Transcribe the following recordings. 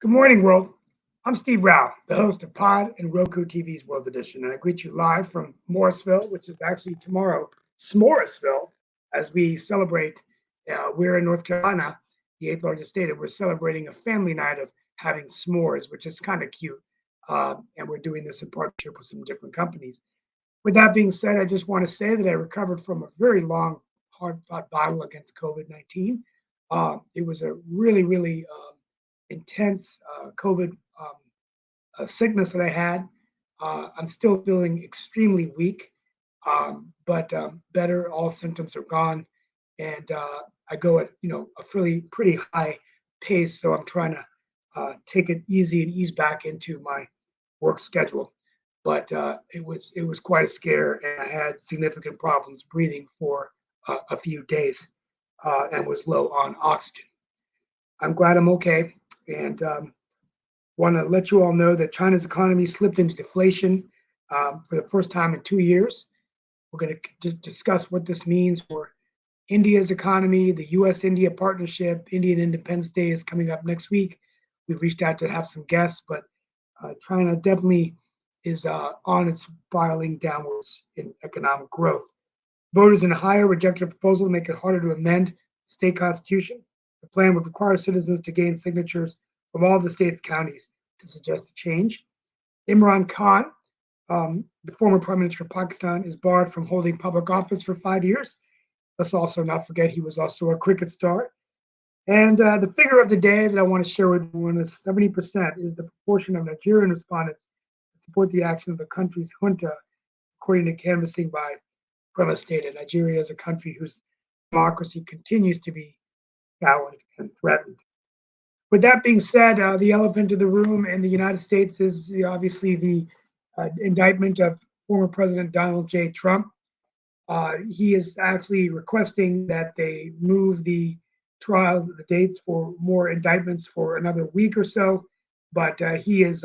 Good morning, world. I'm Steve Rao, the host of Pod and Roku TV's World Edition, and I greet you live from Morrisville, which is actually tomorrow, S'moresville, as we celebrate. We're in North Carolina, the eighth largest state, and we're celebrating a family night of having s'mores, which is kind of cute. And we're doing this in partnership with some different companies. With that being said, I just want to say that I recovered from a very long, hard-fought battle against COVID-19. It was a really intense COVID sickness that I had. I'm still feeling extremely weak, but better. All symptoms are gone, and I go at a pretty high pace. So I'm trying to take it easy and ease back into my work schedule. But it was quite a scare, and I had significant problems breathing for a few days, and was low on oxygen. I'm glad I'm okay, and want to let you all know that China's economy slipped into deflation for the first time in 2 years. We're going to discuss what this means for India's economy, the U.S.-India partnership. Indian Independence Day is coming up next week. We've reached out to have some guests, but China definitely is on its spiraling downwards in economic growth. Voters in Ohio rejected a proposal to make it harder to amend the state constitution. The plan would require citizens to gain signatures from all the state's counties to suggest a change. Imran Khan, the former prime minister of Pakistan, is barred from holding public office for 5 years. Let's also not forget he was also a cricket star. And the figure of the day that I want to share with everyone is 70% is the proportion of Nigerian respondents that support the action of the country's junta, according to canvassing by Premise Data. Nigeria is a country whose democracy continues to be challenged and threatened. With that being said, the elephant in the room in the United States is obviously the indictment of former President Donald J. Trump. He is actually requesting that they move the trials, the dates for more indictments for another week or so. But he is,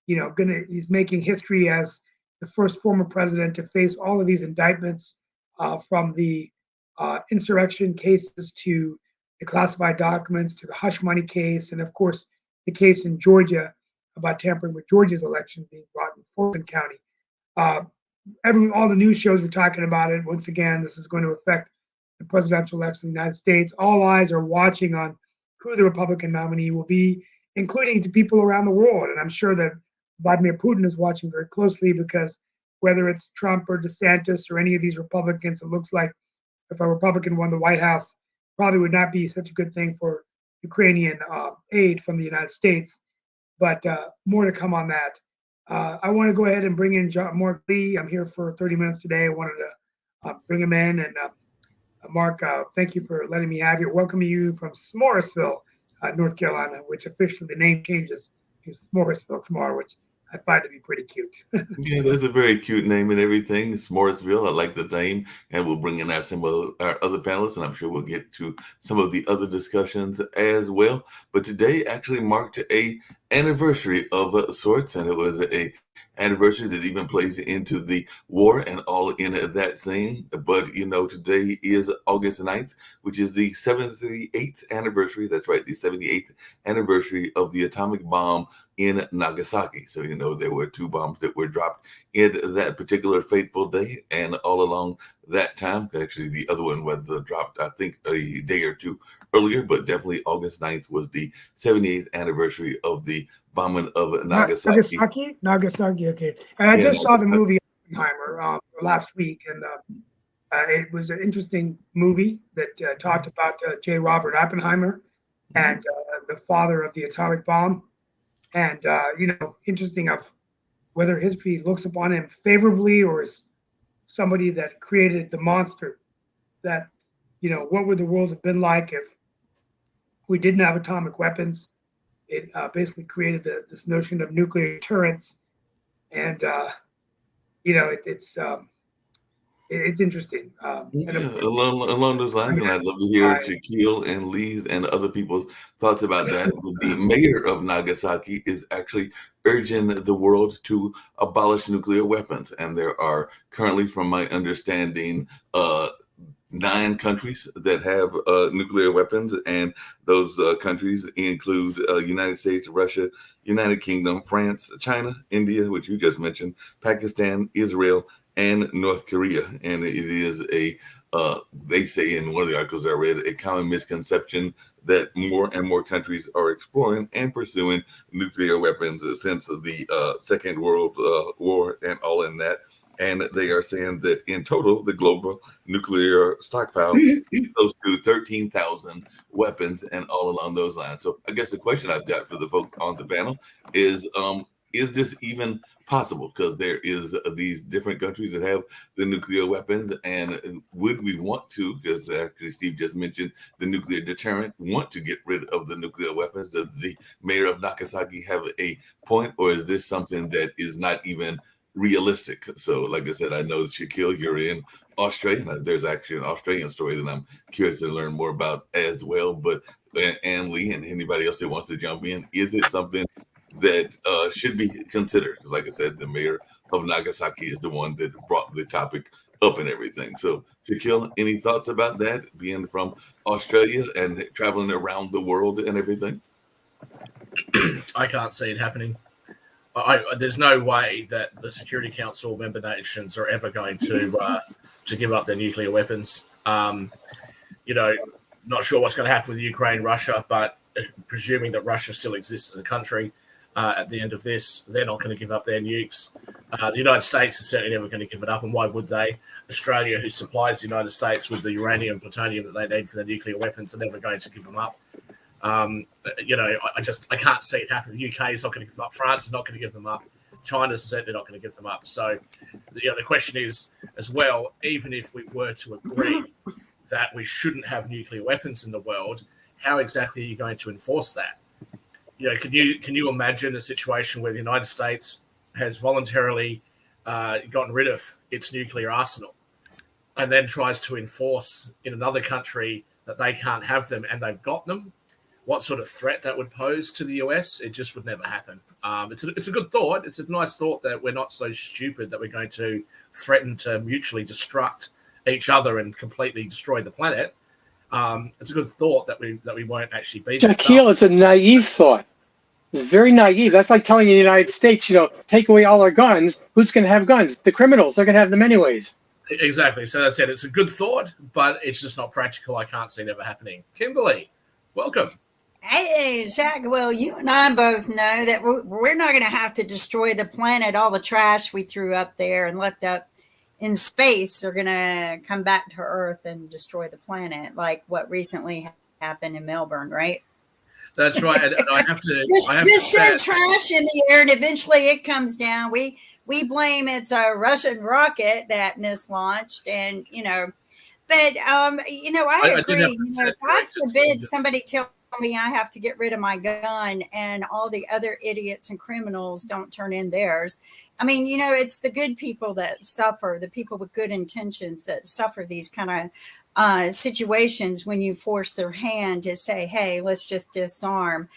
he's making history as the first former president to face all of these indictments, from the insurrection cases to the classified documents to the hush money case, and of course the case in Georgia about tampering with Georgia's election being brought in Fulton County. All the news shows were talking about it. Once again, this is going to affect the presidential election in the United States. All eyes are watching on who the Republican nominee will be, including to people around the world. And I'm sure that Vladimir Putin is watching very closely, because whether it's Trump or DeSantis or any of these Republicans, it looks like if a Republican won the White House, probably would not be such a good thing for Ukrainian aid from the United States. But more to come on that. I want to go ahead and bring in Mark Lee. I'm here for 30 minutes today. I wanted to bring him in. And Mark, thank you for letting me have you. Welcome you from S'moresville, North Carolina, which officially the name changes to S'moresville tomorrow, which I find to be pretty cute. Yeah, that's a very cute name and everything. S'moresville, I like the name, and we'll bring in some of our other panelists, and I'm sure we'll get to some of the other discussions as well. But today actually marked a anniversary of sorts, and it was a anniversary that even plays into the war and all in that same. But today is August 9th, which is the 78th anniversary. That's right, the 78th anniversary of the atomic bomb in Nagasaki. So there were two bombs that were dropped in that particular fateful day, and all along that time, actually the other one was dropped I think a day or two earlier, but definitely August 9th was the 78th anniversary of the bombing of Nagasaki. Nagasaki, okay. And I just saw the movie Oppenheimer last week, and it was an interesting movie that talked about J. Robert Oppenheimer and the father of the atomic bomb. And interesting of whether history looks upon him favorably or is somebody that created the monster that, what would the world have been like if we didn't have atomic weapons? It basically created this notion of nuclear deterrence. And, it's interesting. And Yeah, of course, along those lines, and I'd love to hear by Shaquille and Lee's and other people's thoughts about that. The mayor of Nagasaki is actually urging the world to abolish nuclear weapons, and there are currently, from my understanding, 9 countries that have nuclear weapons, and those countries include United States, Russia, United Kingdom, France, China, India, which you just mentioned, Pakistan, Israel, and North Korea. And it is they say in one of the articles I read, a common misconception that more and more countries are exploring and pursuing nuclear weapons since the Second World War and all in that. And they are saying that in total, the global nuclear stockpile is close to 13,000 weapons and all along those lines. So I guess the question I've got for the folks on the panel is this even possible? Because there is these different countries that have the nuclear weapons, and would we want to, because actually Steve just mentioned the nuclear deterrent, want to get rid of the nuclear weapons? Does the mayor of Nagasaki have a point, or is this something that is not even realistic? So, like I said, I know Shaquille, you're in Australia. There's actually an Australian story that I'm curious to learn more about as well. But and Lee and anybody else that wants to jump in, is it something that should be considered? Like I said, the mayor of Nagasaki is the one that brought the topic up and everything. So, Shaquille, any thoughts about that, being from Australia and traveling around the world and everything? I can't see it happening. There's no way that the Security Council member nations are ever going to give up their nuclear weapons. Not sure what's going to happen with Ukraine, Russia, but presuming that Russia still exists as a country at the end of this, they're not going to give up their nukes. The United States is certainly never going to give it up, and why would they? Australia, who supplies the United States with the uranium and plutonium that they need for their nuclear weapons, are never going to give them up. I can't see it happen. The UK is not going to give them up. France is not going to give them up. China's certainly not going to give them up. So, the question is, as well, even if we were to agree that we shouldn't have nuclear weapons in the world, how exactly are you going to enforce that? Can you imagine a situation where the United States has voluntarily gotten rid of its nuclear arsenal and then tries to enforce in another country that they can't have them and they've got them? What sort of threat that would pose to the US? It just would never happen. It's a good thought. It's a nice thought that we're not so stupid that we're going to threaten to mutually destruct each other and completely destroy the planet. It's a good thought that we won't actually be. Shaquille, it's a naive thought. It's very naive. That's like telling the United States, take away all our guns. Who's going to have guns? The criminals. They're going to have them anyways. Exactly. So that's it. It's a good thought, but it's just not practical. I can't see it ever happening. Kimberly, welcome. Hey, Zach, well, you and I both know that we're not going to have to destroy the planet. All the trash we threw up there and left up in space are going to come back to Earth and destroy the planet, like what recently happened in Melbourne, right? That's right. And I have to just send trash in the air, and eventually it comes down. We blame it's a Russian rocket that mislaunched, and but I agree. God forbid somebody tell me I have to get rid of my gun and all the other idiots and criminals don't turn in theirs. I mean, it's the good people that suffer, the people with good intentions that suffer these kind of situations when you force their hand to say, hey, let's just disarm.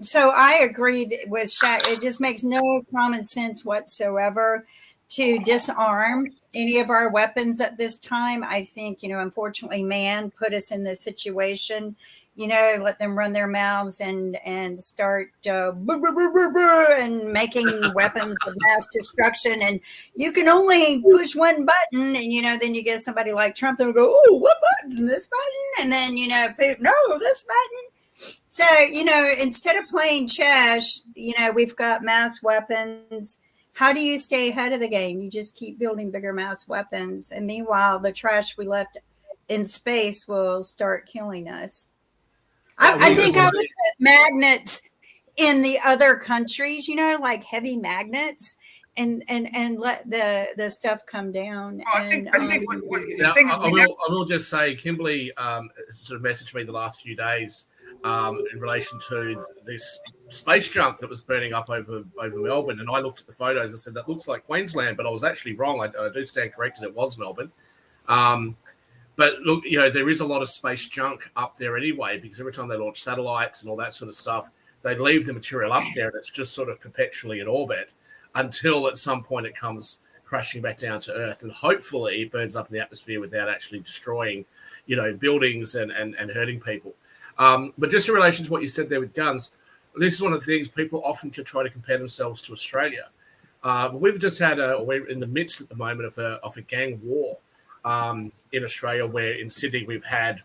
So I agree with Shaq. It just makes no common sense whatsoever to disarm any of our weapons at this time. I think, unfortunately, man put us in this situation. Let them run their mouths and start and making weapons of mass destruction. And you can only push one button, and then you get somebody like Trump that will go, oh, what button? This button? And then no, this button. So instead of playing chess, we've got mass weapons. How do you stay ahead of the game? You just keep building bigger mass weapons, and meanwhile, the trash we left in space will start killing us. I think I would put magnets in the other countries, like heavy magnets, and let the stuff come down. Well, I think the Now, thing is, I will just say, Kimberly sort of messaged me the last few days in relation to this space junk that was burning up over Melbourne, and I looked at the photos and said that looks like Queensland, but I was actually wrong. I do stand corrected; it was Melbourne. But look, there is a lot of space junk up there anyway, because every time they launch satellites and all that sort of stuff, they leave the material up there, and it's just sort of perpetually in orbit until at some point it comes crashing back down to Earth, and hopefully it burns up in the atmosphere without actually destroying, buildings and hurting people. But just in relation to what you said there with guns, this is one of the things people often can try to compare themselves to Australia. But we've just we're in the midst at the moment of a gang war in Australia, where in Sydney we've had,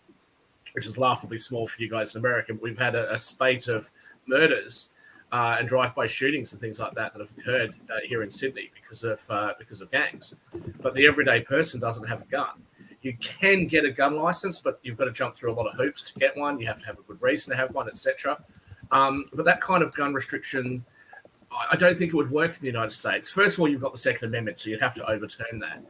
which is laughably small for you guys in America, but we've had a spate of murders and drive-by shootings and things like that have occurred here in Sydney because of gangs. But the everyday person doesn't have a gun. You can get a gun license, but you've got to jump through a lot of hoops to get one. You have to have a good reason to have one, etc. But that kind of gun restriction, I don't think it would work in the United States. First of all, you've got the Second Amendment, so you'd have to overturn that.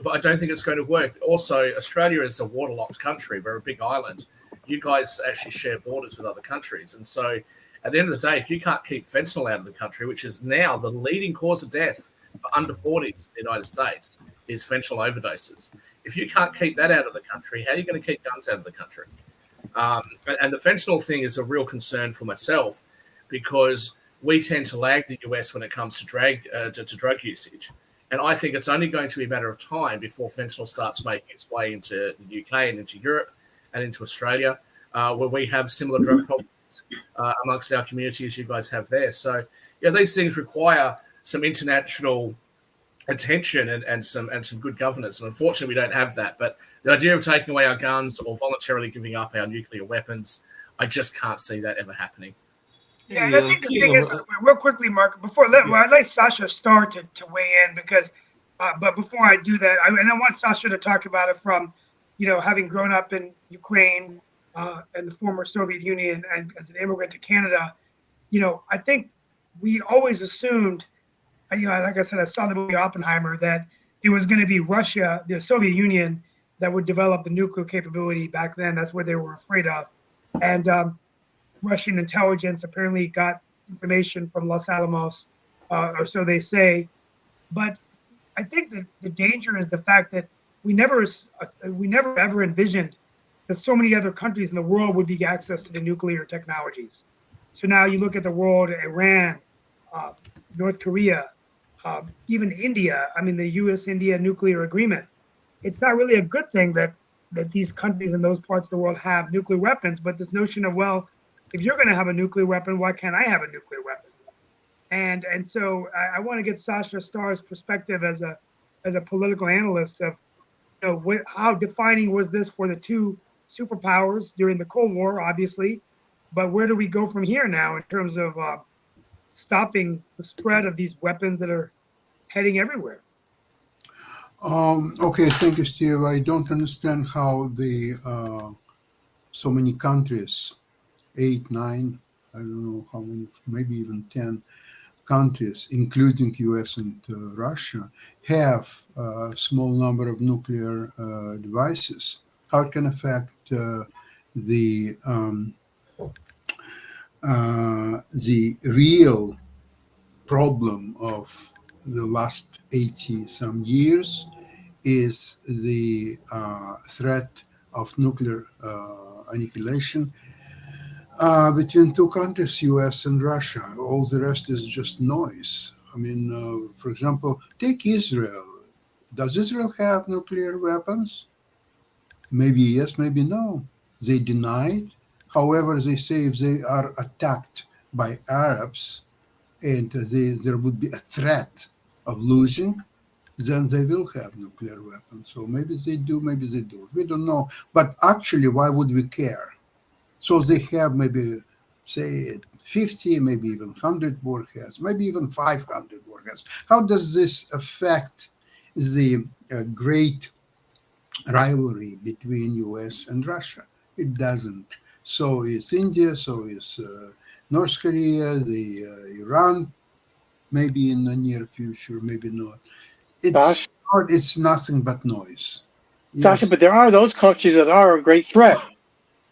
But I don't think it's going to work. Also, Australia is a waterlocked country. We're a big island. You guys actually share borders with other countries. And so at the end of the day, if you can't keep fentanyl out of the country, which is now the leading cause of death for under 40s in the United States, is fentanyl overdoses. If you can't keep that out of the country, how are you going to keep guns out of the country? And the fentanyl thing is a real concern for myself, because we tend to lag the US when it comes to drug usage. And I think it's only going to be a matter of time before fentanyl starts making its way into the UK and into Europe and into Australia, where we have similar drug problems amongst our community as you guys have there. So, these things require some international attention and some good governance. And unfortunately, we don't have that. But the idea of taking away our guns or voluntarily giving up our nuclear weapons, I just can't see that ever happening. Yeah, and I think the thing is, real quickly, Mark, I'd like Sasha Starr to weigh in, because, but before I do that, I want Sasha to talk about it from, having grown up in Ukraine and the former Soviet Union and as an immigrant to Canada, I think we always assumed, like I said, I saw the movie Oppenheimer, that it was going to be Russia, the Soviet Union, that would develop the nuclear capability back then. That's what they were afraid of. And Russian intelligence apparently got information from Los Alamos, or so they say. But I think that the danger is the fact that we never ever envisioned that so many other countries in the world would be access to the nuclear technologies. So now you look at the world, Iran, North Korea, even India. I mean, the U.S.-India nuclear agreement. It's not really a good thing that these countries in those parts of the world have nuclear weapons, but this notion of, well, if you're going to have a nuclear weapon, why can't I have a nuclear weapon? And so I want to get Sasha Starr's perspective as a political analyst of, how defining was this for the two superpowers during the Cold War, obviously, but where do we go from here now in terms of stopping the spread of these weapons that are heading everywhere? Okay, thank you, Steve. I don't understand how so many countries, 8, 9, I don't know how many, maybe even 10 countries, including US and Russia, have a small number of nuclear devices. How it can affect the real problem of the last 80 some years is the threat of nuclear annihilation between two countries, US and Russia. All the rest is just noise. I mean, for example, take Israel. Does Israel have nuclear weapons? Maybe yes, maybe no. They deny it. However, they say if they are attacked by Arabs and there would be a threat of losing, then they will have nuclear weapons. So maybe they do, maybe they don't. We don't know. But actually, why would we care? So they have maybe, say, 50, maybe even 100 warheads, maybe even 500 warheads. How does this affect the great rivalry between US and Russia? It doesn't. So is India, so is North Korea, the Iran maybe in the near future, maybe not. Josh? It's nothing but noise. Sasha, Yes. but there are those countries that are a great threat,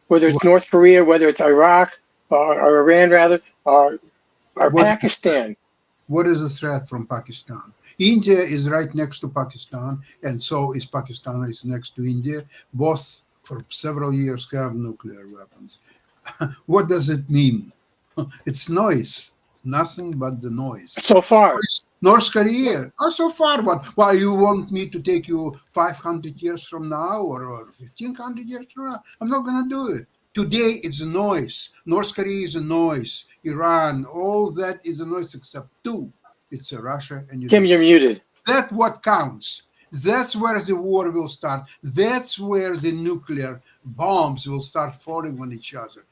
whether it's What- North Korea, whether it's Iraq, or Iran, rather, or What- Pakistan. What is the threat from Pakistan? India is right next to Pakistan, and so is Pakistan is next to India. Both, for several years, have nuclear weapons. What does it mean? It's noise, nothing but the noise. So far. North Korea, so far, what? Why you want me to take you 500 years from now or 1500 years from now? I'm not going to do it. Today it's a noise. North Korea is a noise. Iran, all that is a noise except two. It's Russia and Kim, Ukraine. you're muted. That's what counts. That's where the war will start. That's where the nuclear bombs will start falling on each other.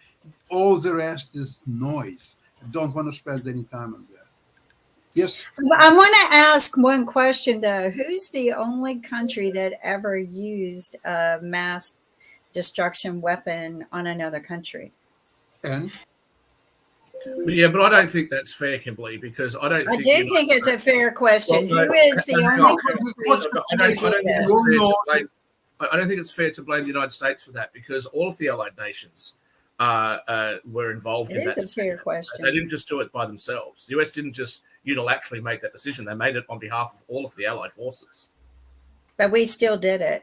All the rest is noise. I don't want to spend any time on that. Yes. I want to ask one question though. Who's the only country that ever used a mass destruction weapon on another country? And Yeah, but I don't think that's fair, Kimberly, because I don't. I do think it's a fair question. Who is the only country? I don't think it's fair to blame the United States for that, because all of the Allied nations were involved in that. It is a fair question. They didn't just do it by themselves. The US didn't just unilaterally make that decision. They made it on behalf of all of the Allied forces. But we still did it.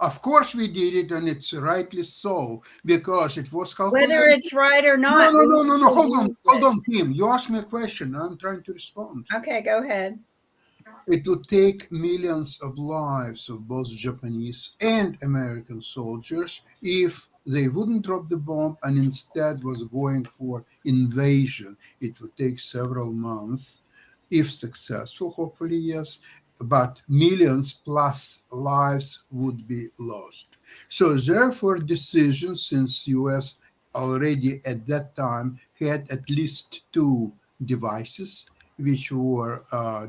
of course we did it, and it's rightly so, because it was calculated. Whether it's right or not. No. Hold on, Kim. You asked me a question. I'm trying to respond. Okay, go ahead. It would take millions of lives of both Japanese and American soldiers if they wouldn't drop the bomb and instead was going for invasion. It would take several months, if successful, hopefully, yes, but millions plus lives would be lost. So therefore, decisions, since US already at that time had at least two devices which were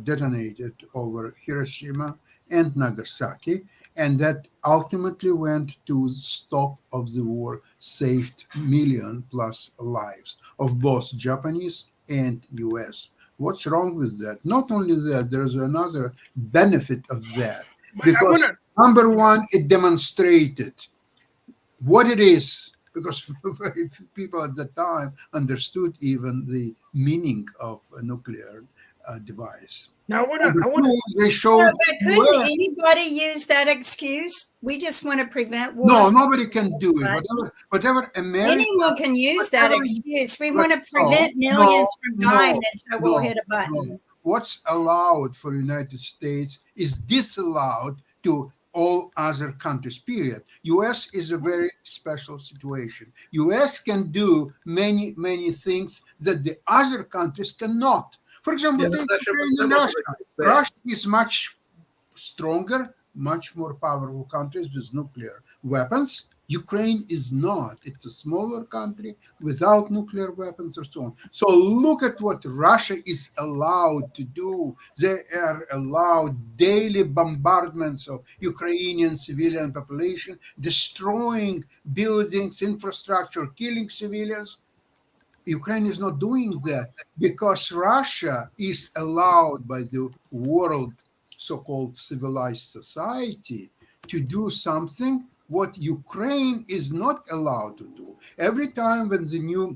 detonated over Hiroshima and Nagasaki, and that ultimately went to stop of the war, saved million plus lives of both Japanese and US. What's wrong with that? Not only that, there's another benefit of that, because number one, it demonstrated what it is, because very few people at the time understood even the meaning of a nuclear device. Now, they showed. But couldn't anybody use that excuse? We just want to prevent wars. No, nobody can do it. Whatever America. Anyone can use that excuse. We want to prevent millions from dying, and so we'll hit a button. No. What's allowed for the United States is disallowed to all other countries, period. US is a very special situation. US can do many, many things that the other countries cannot. For example, Ukraine and Russia. Russia is much stronger, much more powerful countries with nuclear weapons. Ukraine is not. It's a smaller country without nuclear weapons or so on. So look at what Russia is allowed to do. They are allowed daily bombardments of Ukrainian civilian population, destroying buildings, infrastructure, killing civilians. Ukraine is not doing that because Russia is allowed by the world so-called civilized society to do something what Ukraine is not allowed to do. Every time when the new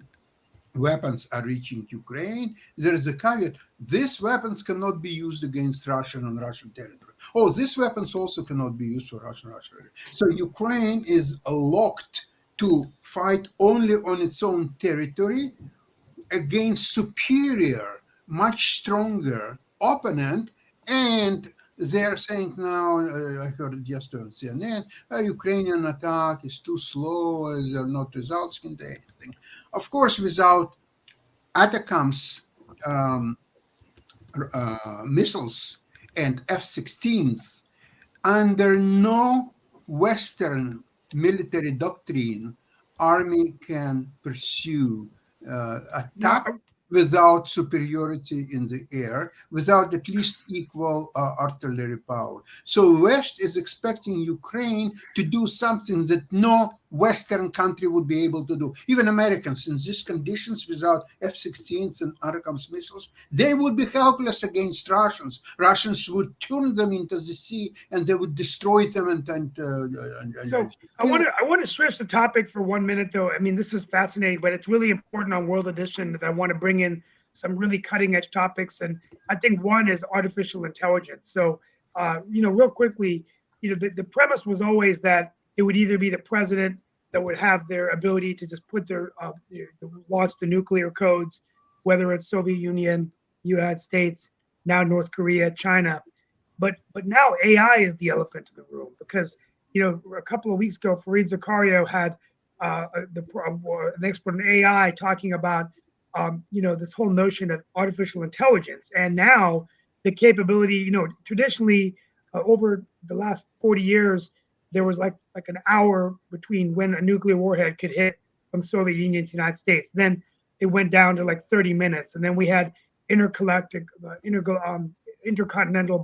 weapons are reaching Ukraine, there is a caveat. These weapons cannot be used against Russian and Russian territory. Oh, these weapons also cannot be used for Russian territory. So Ukraine is locked to fight only on its own territory against superior, much stronger opponent. And they're saying now, I heard it just on CNN, Ukrainian attack is too slow, they're not resulting into anything. Of course, without ATACMS missiles and F-16s, under no Western military doctrine, army can pursue attack without superiority in the air, without at least equal artillery power. So West is expecting Ukraine to do something that no Western country would be able to do. Even Americans in these conditions without F-16s and Abrams missiles, they would be helpless against Russians. Russians would turn them into the sea and they would destroy them. So I want to switch the topic for 1 minute, though. I mean, this is fascinating, but it's really important on World Edition that I want to bring in some really cutting edge topics. And I think one is artificial intelligence. So, real quickly, the premise was always that it would either be the president that would have their ability to just put their launch the nuclear codes, whether it's Soviet Union, United States, now North Korea, China. But now AI is the elephant in the room because, a couple of weeks ago, Fareed Zakaria had an expert in AI talking about, this whole notion of artificial intelligence. And now the capability, traditionally over the last 40 years, there was like an hour between when a nuclear warhead could hit from Soviet Union to the United States. Then it went down to like 30 minutes. And then we had intercontinental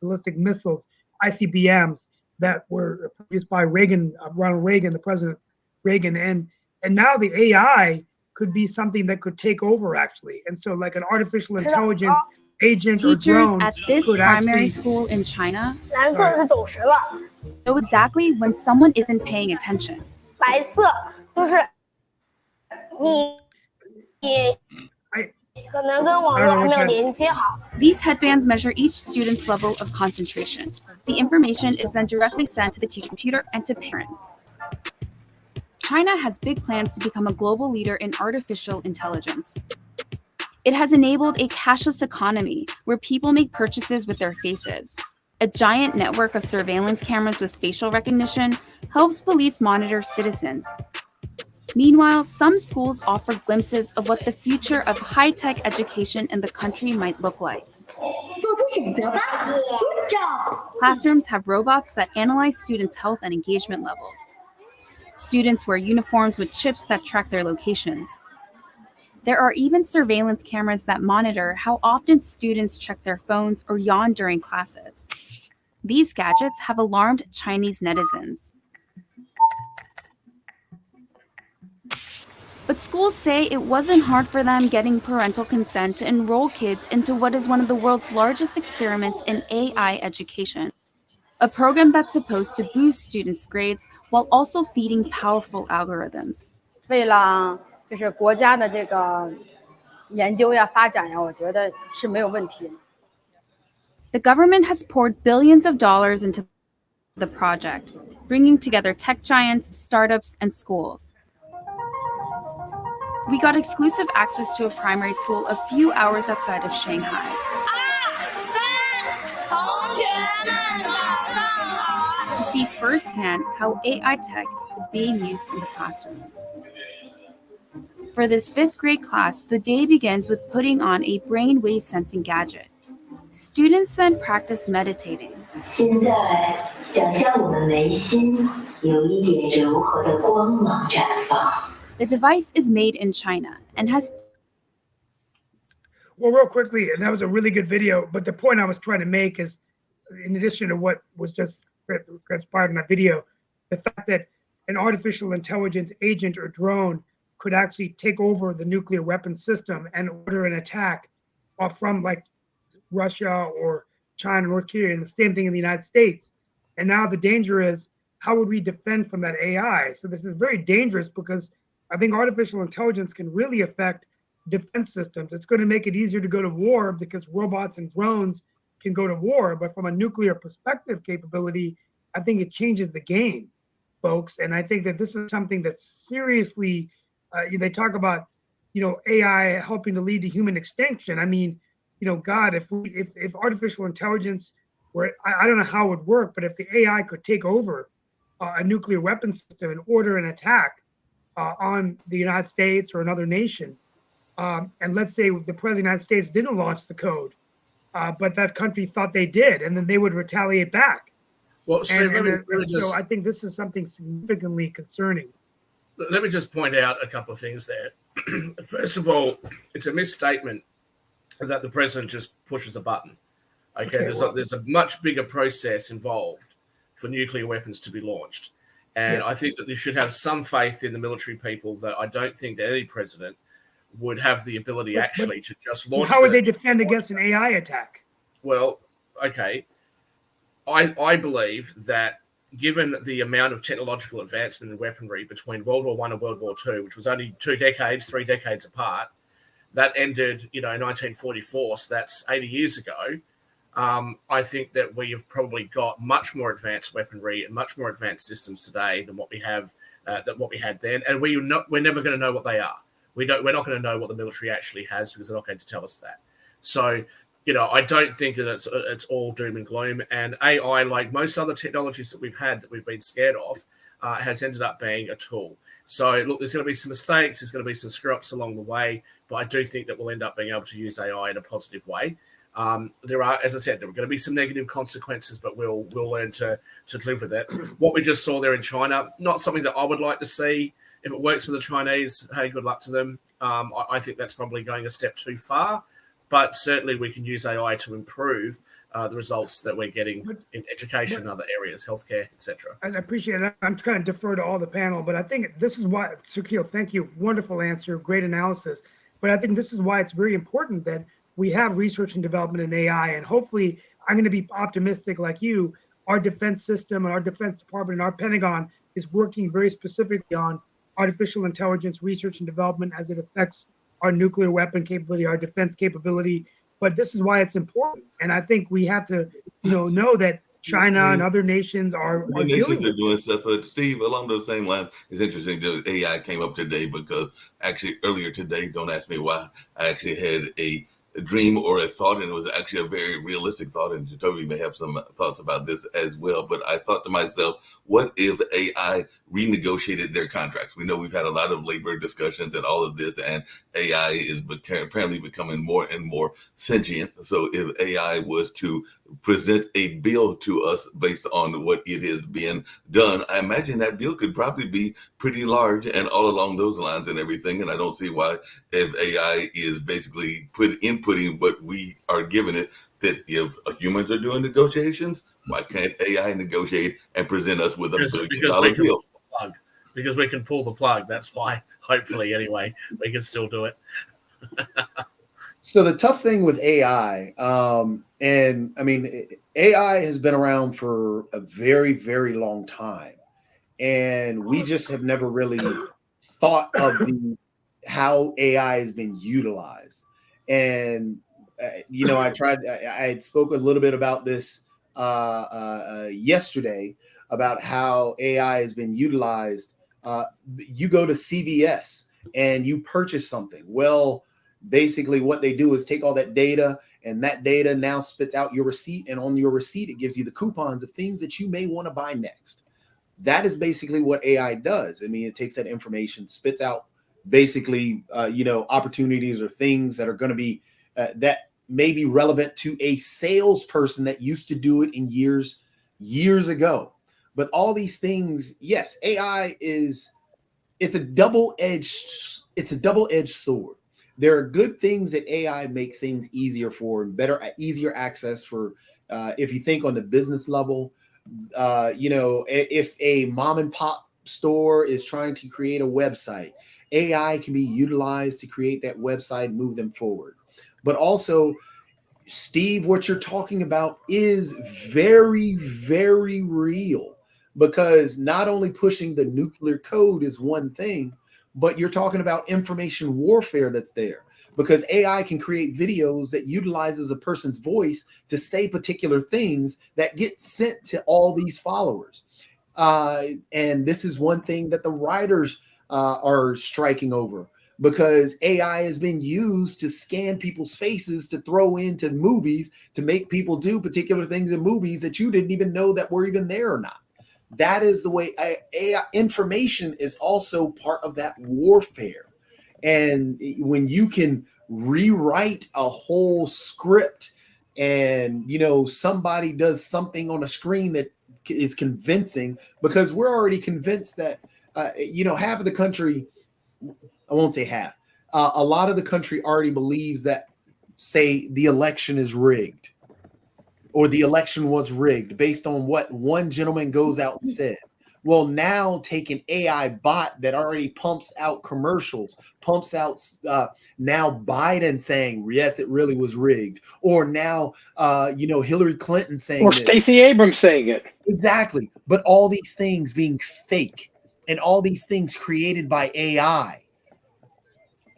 ballistic missiles, ICBMs, that were produced by Ronald Reagan, the President Reagan. And now the AI could be something that could take over, actually. And so like an artificial intelligence agent or Teachers drone at this could primary actually, school in China 蓝色是走神了， know exactly when someone isn't paying attention. 白色就是你可能跟网络还没有连接好。 These headbands measure each student's level of concentration. The information is then directly sent to the teacher computer and to parents. China has big plans to become a global leader in artificial intelligence. It has enabled a cashless economy where people make purchases with their faces. A giant network of surveillance cameras with facial recognition helps police monitor citizens. Meanwhile, some schools offer glimpses of what the future of high-tech education in the country might look like. 做出选择吧 ，Good job。 Classrooms have robots that analyze students' health and engagement levels. Students wear uniforms with chips that track their locations. There are even surveillance cameras that monitor how often students check their phones or yawn during classes. These gadgets have alarmed Chinese netizens. But schools say it wasn't hard for them getting parental consent to enroll kids into what is one of the world's largest experiments in AI education, a program that's supposed to boost students' grades while also feeding powerful algorithms. 为了就是国家的这个研究呀、发展呀，我觉得是没有问题。 The government has poured billions of dollars into the project, bringing together tech giants, startups, and schools. We got exclusive access to a primary school a few hours outside of Shanghai. 同学们早上好。 To see firsthand how AI tech is being used in the classroom. For this 5th grade class, the day begins with putting on a brainwave sensing gadget. Students then practice meditating. 现在想象我们眉心有一点柔和的光芒绽放。 The device is made in China and has well, real quickly, and that was a really good video, but the point I was trying to make is, in addition to what was just transpired in that video, the fact that an artificial intelligence agent or drone could actually take over the nuclear weapon system and order an attack from like Russia or China, North Korea, and the same thing in the United States. And now the danger is, how would we defend from that AI? So this is very dangerous because I think artificial intelligence can really affect defense systems. It's going to make it easier to go to war because robots and drones can go to war. But from a nuclear perspective capability, I think it changes the game, folks. And I think that this is something that's seriously, they talk about, AI helping to lead to human extinction. I mean, God, if artificial intelligence were, I don't know how it would work, but if the AI could take over a nuclear weapon system and order an attack on the United States or another nation, and let's say the president of the United States didn't launch the code, but that country thought they did, and then they would retaliate back. Well, Steve, so I think this is something significantly concerning. Let me just point out a couple of things there. First of all, it's a misstatement that the president just pushes a button. Okay, there's a much bigger process involved for nuclear weapons to be launched. And I think that you should have some faith in the military people that I don't think that any president would have the ability to just launch. How would they defend against an AI attack? Well, okay. I believe that given the amount of technological advancement in weaponry between World War I and World War II, which was only 3 decades apart, that ended, in 1944, so that's 80 years ago. I think that we have probably got much more advanced weaponry and much more advanced systems today than what we have, than what we had then, and we're never going to know what they are. We're not going to know what the military actually has because they're not going to tell us that. So, I don't think that it's all doom and gloom. And AI, like most other technologies that we've had that we've been scared of, has ended up being a tool. So, look, there's going to be some mistakes, there's going to be some screw-ups along the way, but I do think that we'll end up being able to use AI in a positive way. There are, as I said, there are going to be some negative consequences, but we'll learn to live with it. What we just saw there in China, not something that I would like to see. If it works for the Chinese, hey, good luck to them. I think that's probably going a step too far, but certainly we can use AI to improve the results that we're getting in education and other areas, healthcare, etc. I appreciate it. I'm kind of defer to all the panel, but I think this is why, Sukil, thank you. Wonderful answer, great analysis. But I think this is why it's very important that we have research and development in AI, and hopefully I'm going to be optimistic like you. Our defense system and our Defense Department and our Pentagon is working very specifically on artificial intelligence research and development as it affects our nuclear weapon capability, our defense capability. But this is why it's important. And I think we have to, know that China and other nations are doing stuff. But Steve, along those same lines, it's interesting that AI came up today because actually earlier today, don't ask me why, I actually had a dream or a thought, and it was actually a very realistic thought, and Jacoby may have some thoughts about this as well. But I thought to myself, what if AI renegotiated their contracts? We know we've had a lot of labor discussions and all of this, and AI is apparently becoming more and more sentient. So if AI was to present a bill to us based on what it is being done, I imagine that bill could probably be pretty large and all along those lines and everything. And I don't see why, if AI is basically inputting what we are giving it, that if humans are doing negotiations, why can't AI negotiate and present us with $1 billion bill? Because we can pull the plug. That's why, hopefully, anyway, we can still do it. So the tough thing with AI, and I mean, AI has been around for a very, very long time, and we just have never really thought of how AI has been utilized. And I had spoke a little bit about this yesterday about how AI has been utilized. You go to CVS and you purchase something. Well, basically what they do is take all that data, and that data now spits out your receipt, and on your receipt it gives you the coupons of things that you may want to buy next. That is basically what AI does. I mean, it takes that information, spits out basically opportunities or things that are going to be that may be relevant to a salesperson that used to do it in years ago. But all these things, yes, AI it's a double-edged sword. There are good things that AI make things easier for, and easier access for. If you think on the business level, if a mom and pop store is trying to create a website, AI can be utilized to create that website and move them forward. But also, Steve, what you're talking about is very, very real, because not only pushing the nuclear code is one thing, but you're talking about information warfare that's there, because AI can create videos that utilizes a person's voice to say particular things that get sent to all these followers. And this is one thing that the writers are striking over, because AI has been used to scan people's faces to throw into movies to make people do particular things in movies that you didn't even know that were even there or not. That is the way AI information is also part of that warfare. And when you can rewrite a whole script and, somebody does something on a screen that is convincing, because we're already convinced that, half of the country, I won't say half, a lot of the country already believes that, say, the election is rigged, or the election was rigged based on what one gentleman goes out and says. Well, now take an AI bot that already pumps out commercials, pumps out now Biden saying, yes, it really was rigged. Or now, Hillary Clinton saying Or that. Stacey Abrams saying it. Exactly. But all these things being fake and all these things created by AI.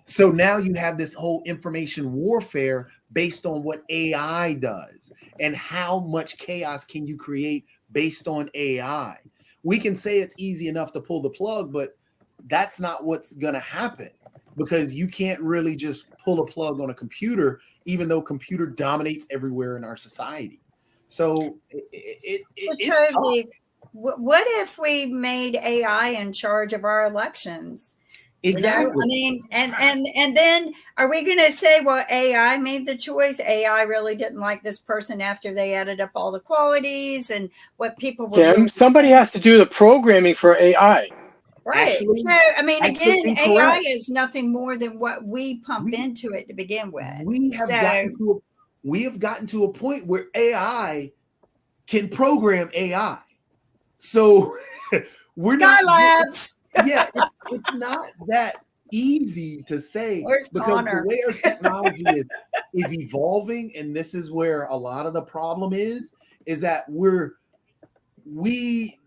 So now you have this whole information warfare based on what AI does and how much chaos can you create based on AI. We can say it's easy enough to pull the plug, but that's not what's going to happen, because you can't really just pull a plug on a computer, even though computer dominates everywhere in our society. So it's Toby, what if we made AI in charge of our elections? Exactly. I mean, and then are we going to say, well, AI made the choice? AI really didn't like this person after they added up all the qualities and what people were. Kim, somebody has to do the programming for AI. Right. Actually, so, I mean, again, incorrect. AI is nothing more than what we pump into it to begin with. We have gotten to a point where AI can program AI. So we're Skylabs. Yeah, it's not that easy to say. Where's because Connor? the way our technology is evolving, and this is where a lot of the problem is that we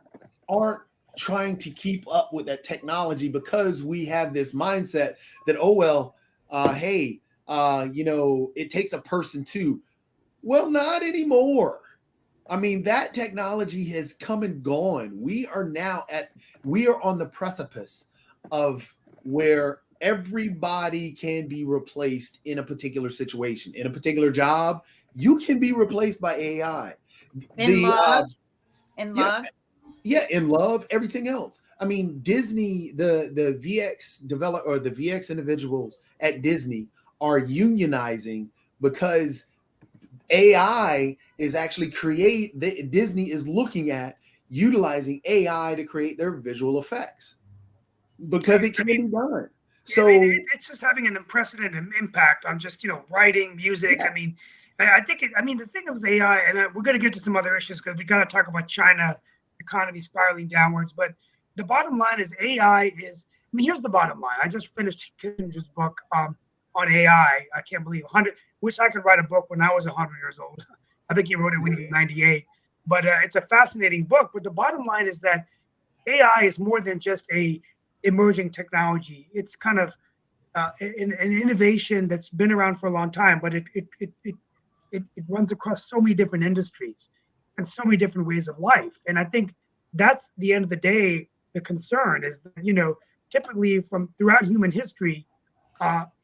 aren't trying to keep up with that technology, because we have this mindset that, it takes a person too. Well, not anymore. I mean, that technology has come and gone. We are on the precipice of where everybody can be replaced in a particular situation, in a particular job. You can be replaced by AI. In love, in love, everything else. I mean, Disney, the VX developer or the VX individuals at Disney are unionizing because AI is actually Disney is looking at utilizing AI to create their visual effects because it can be done. So it's just having an unprecedented impact on just writing, music. Yeah. I mean, I think the thing with AI, and we're going to get to some other issues because we got to talk about China economy spiraling downwards. But the bottom line is AI is. I mean, here's the bottom line. I just finished Kissinger's book on AI. I can't believe 100. Wish I could write a book when I was 100 years old. I think he wrote it when he was 98. But it's a fascinating book. But the bottom line is that AI is more than just a emerging technology. It's kind of an innovation that's been around for a long time, but it runs across so many different industries and so many different ways of life. And I think that's the end of the day. The concern is that, typically from throughout human history,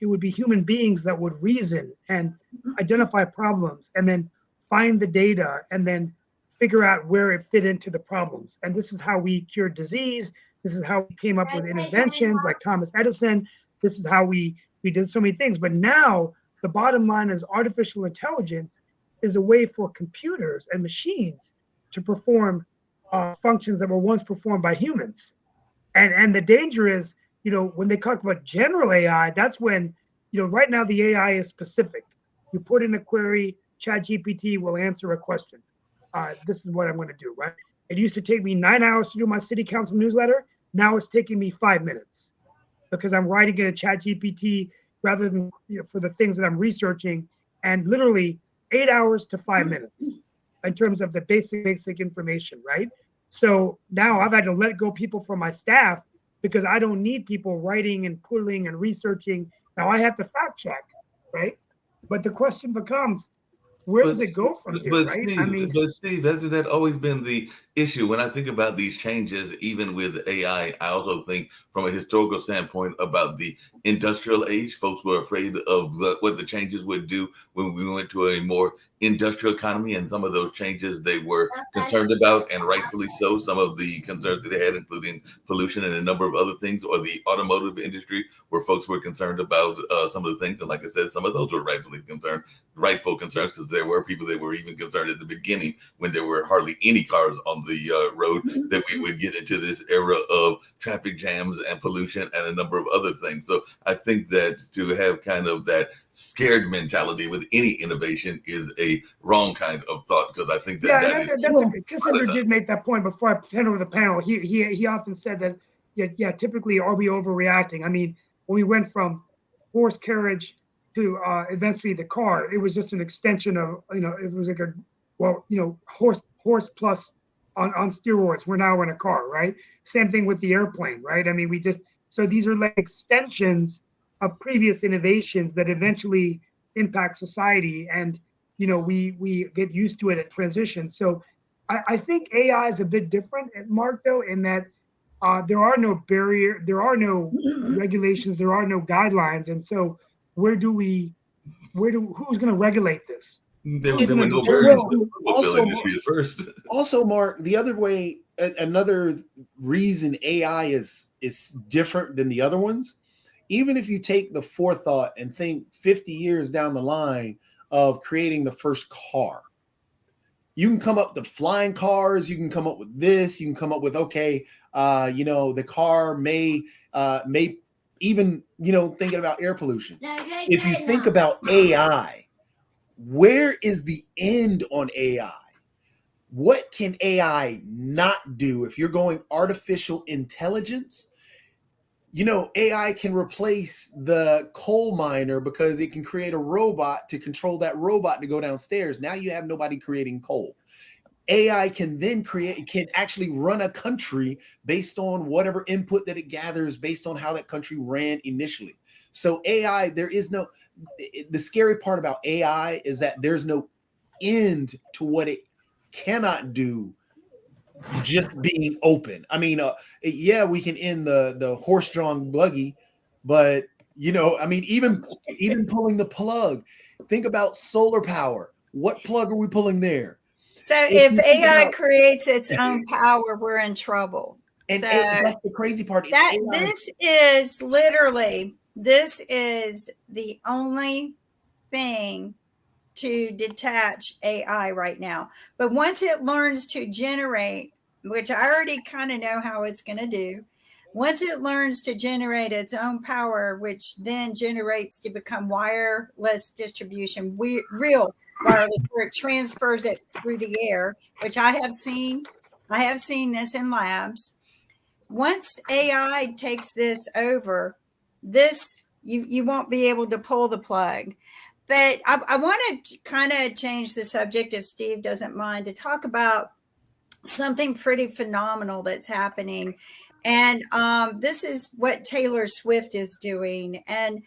it would be human beings that would reason and identify problems and then find the data and then figure out where it fit into the problems. And this is how we cured disease. This is how we came up with inventions like Thomas Edison. This is how we did so many things. But now the bottom line is artificial intelligence is a way for computers and machines to perform functions that were once performed by humans. And the danger is, when they talk about general AI, that's when, right now the AI is specific. You put in a query, ChatGPT will answer a question. This is what I'm going to do, right? It used to take me 9 hours to do my city council newsletter. Now it's taking me 5 minutes because I'm writing in a ChatGPT rather than for the things that I'm researching, and literally 8 hours to 5 minutes in terms of the basic information, right? So now I've had to let go people from my staff because I don't need people writing and pulling and researching. Now I have to fact check, right? But the question becomes, where does it go from here, right? But Steve, hasn't that always been the issue? When I think about these changes, even with AI, I also think from a historical standpoint about the industrial age. Folks were afraid of what the changes would do when we went to a more industrial economy, and some of those changes they were concerned about, and rightfully so. Some of the concerns that they had, including pollution and a number of other things, or the automotive industry, where folks were concerned about some of the things. And like I said, some of those were rightful concerns, because there were people that were even concerned at the beginning when there were hardly any cars on the road that we would get into this era of traffic jams and pollution and a number of other things. So I think that to have kind of that scared mentality with any innovation is a wrong kind of thought, because I think that Kissinger did make that point before I turned over the panel. He often said that, typically, are we overreacting? I mean, when we went from horse carriage to eventually the car, it was just an extension of, it was like horse plus on steroids. We're now in a car, right? Same thing with the airplane, right? I mean, so these are like extensions of previous innovations that eventually impact society, and we get used to it at transition. So I think AI is a bit different, Mark, though, in that there are no regulations, there are no guidelines, and so who's going to regulate this? Also, Mark, the other way, another reason AI is different than the other ones, even if you take the forethought and think 50 years down the line of creating the first car, you can come up with flying cars, you can come up with this, you can come up with, the car may even, thinking about air pollution. If you think about AI, where is the end on AI? What can AI not do? If you're going artificial intelligence, AI can replace the coal miner because it can create a robot to control that robot to go downstairs. Now you have nobody creating coal. AI can then can actually run a country based on whatever input that it gathers based on how that country ran initially. So AI, the scary part about AI is that there's no end to what it cannot do just being open. I mean, we can end the horse-drawn buggy, but even pulling the plug. Think about solar power. What plug are we pulling there? So if AI creates its own power, we're in trouble. And that's the crazy part. This is the only thing to detach AI right now. But once it learns to generate, which I already kind of know how it's going to do, once it learns to generate its own power, which then generates to become wireless distribution, real wireless, where it transfers it through the air, which I have seen this in labs. Once AI takes this over, you won't be able to pull the plug. But I want to kind of change the subject, if Steve doesn't mind, to talk about something pretty phenomenal that's happening. And this is what Taylor Swift is doing. And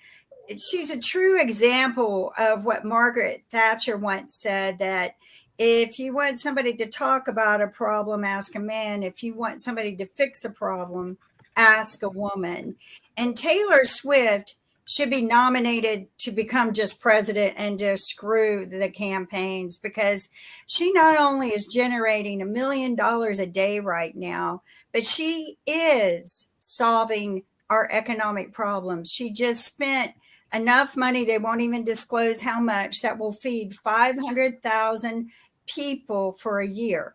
she's a true example of what Margaret Thatcher once said, that if you want somebody to talk about a problem, ask a man. If you want somebody to fix a problem, ask a woman. And Taylor Swift should be nominated to become just president and to screw the campaigns, because she not only is generating $1 million a day right now, but she is solving our economic problems. She just spent enough money, they won't even disclose how much, that will feed 500,000 people for a year.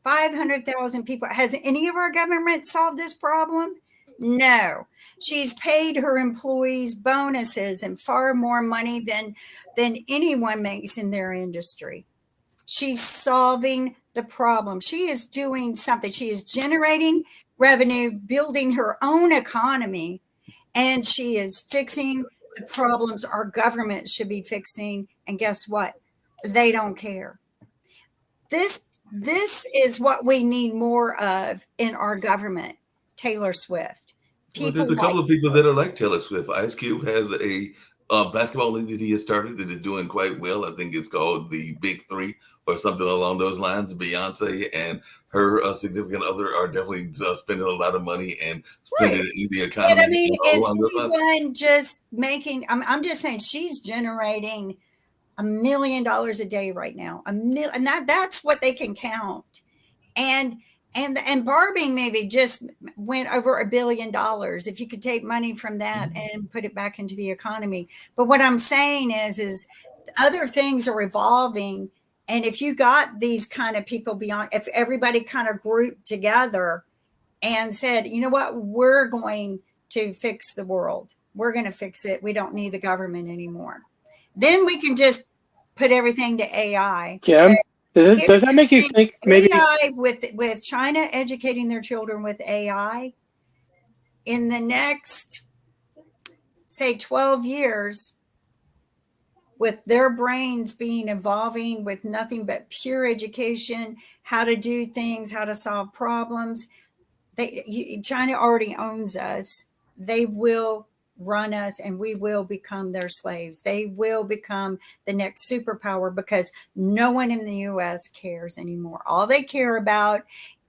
500,000 people. Has any of our government solved this problem? No. She's paid her employees bonuses and far more money than anyone makes in their industry. She's solving the problem. She is doing something. She is generating revenue, building her own economy, and she is fixing the problems our government should be fixing. And guess what? They don't care. This is what we need more of in our government. Taylor Swift. There's a couple of people that are like Taylor Swift. Ice Cube has a basketball league that he has started that is doing quite well. I think it's called the Big Three or something along those lines. Beyonce and her significant other are definitely spending a lot of money and spending it in the economy. And I mean, is anyone just making? I'm just saying, she's generating $1 million a day right now. And that's what they can count. And Barbie maybe just went over $1 billion. If you could take money from that and put it back into the economy. But what I'm saying is other things are evolving. And if you got these kind of people beyond, if everybody kind of grouped together and said, you know what, we're going to fix the world. We're going to fix it. We don't need the government anymore. Then we can just put everything to AI. Kim, does that make you think maybe AI with China educating their children with AI in the next, say, 12 years, with their brains evolving with nothing but pure education, how to do things, how to solve problems. China already owns us. They will run us and we will become their slaves. They will become the next superpower because no one in the US cares anymore. All they care about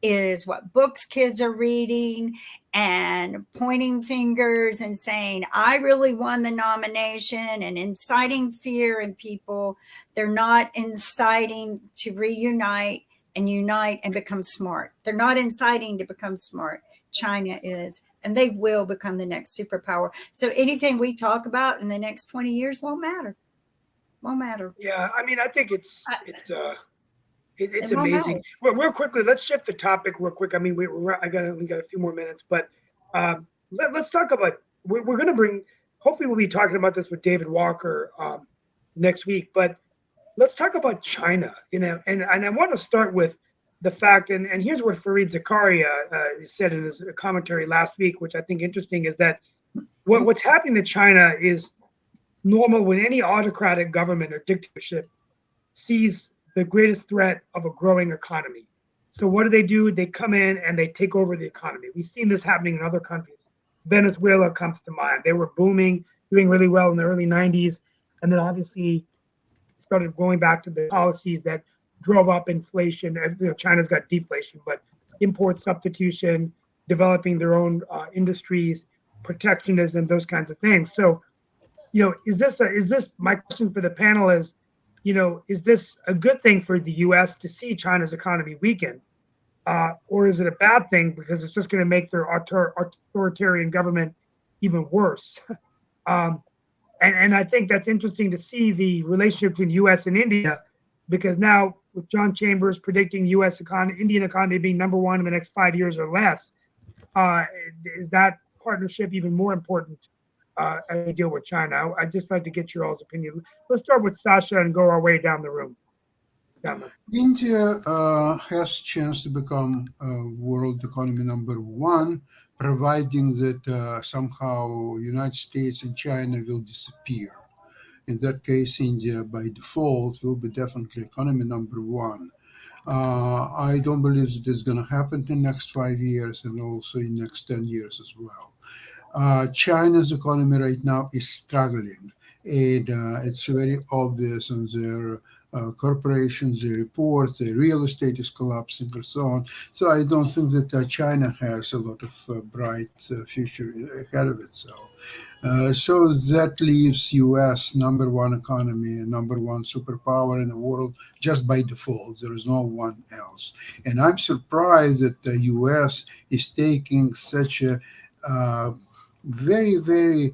is what books kids are reading and pointing fingers and saying, I really won the nomination, and inciting fear in people. They're not inciting to reunite and unite and become smart. They're not inciting to become smart. China is, and they will become the next superpower. So anything we talk about in the next 20 years won't matter. Won't matter. Yeah, I mean, I think it's amazing. Well, real quickly, let's shift the topic real quick. I mean, we only got a few more minutes, but let's talk about. We're going to bring. Hopefully, we'll be talking about this with David Walker next week. But let's talk about China. And I want to start with the fact, and here's what Fareed Zakaria said in his commentary last week, which I think interesting, is that what's happening to China is normal when any autocratic government or dictatorship sees the greatest threat of a growing economy. So what do? They come in and they take over the economy. We've seen this happening in other countries. Venezuela comes to mind. They were booming, doing really well in the early 90s, and then obviously started going back to the policies that drove up inflation. China's got deflation, but import substitution, developing their own industries, protectionism, those kinds of things. So, is this my question for the panel is, is this a good thing for the U.S. to see China's economy weaken, or is it a bad thing because it's just going to make their authoritarian government even worse? And I think that's interesting to see the relationship between U.S. and India, because now with John Chambers predicting Indian economy being number one in the next 5 years or less, is that partnership even more important as we deal with China? I'd just like to get your all's opinion. Let's start with Sasha and go our way down the room. India has a chance to become world economy number one, providing that somehow United States and China will disappear. In that case, India by default will be definitely economy number one. I don't believe that it's going to happen in the next 5 years and also in the next 10 years as well. China's economy right now is struggling, and it's very obvious on their corporations, their reports, their real estate is collapsing and so on. So I don't think that China has a lot of bright future ahead of itself. So that leaves U.S. number one economy, number one superpower in the world just by default. There is no one else. And I'm surprised that the U.S. is taking such a very, very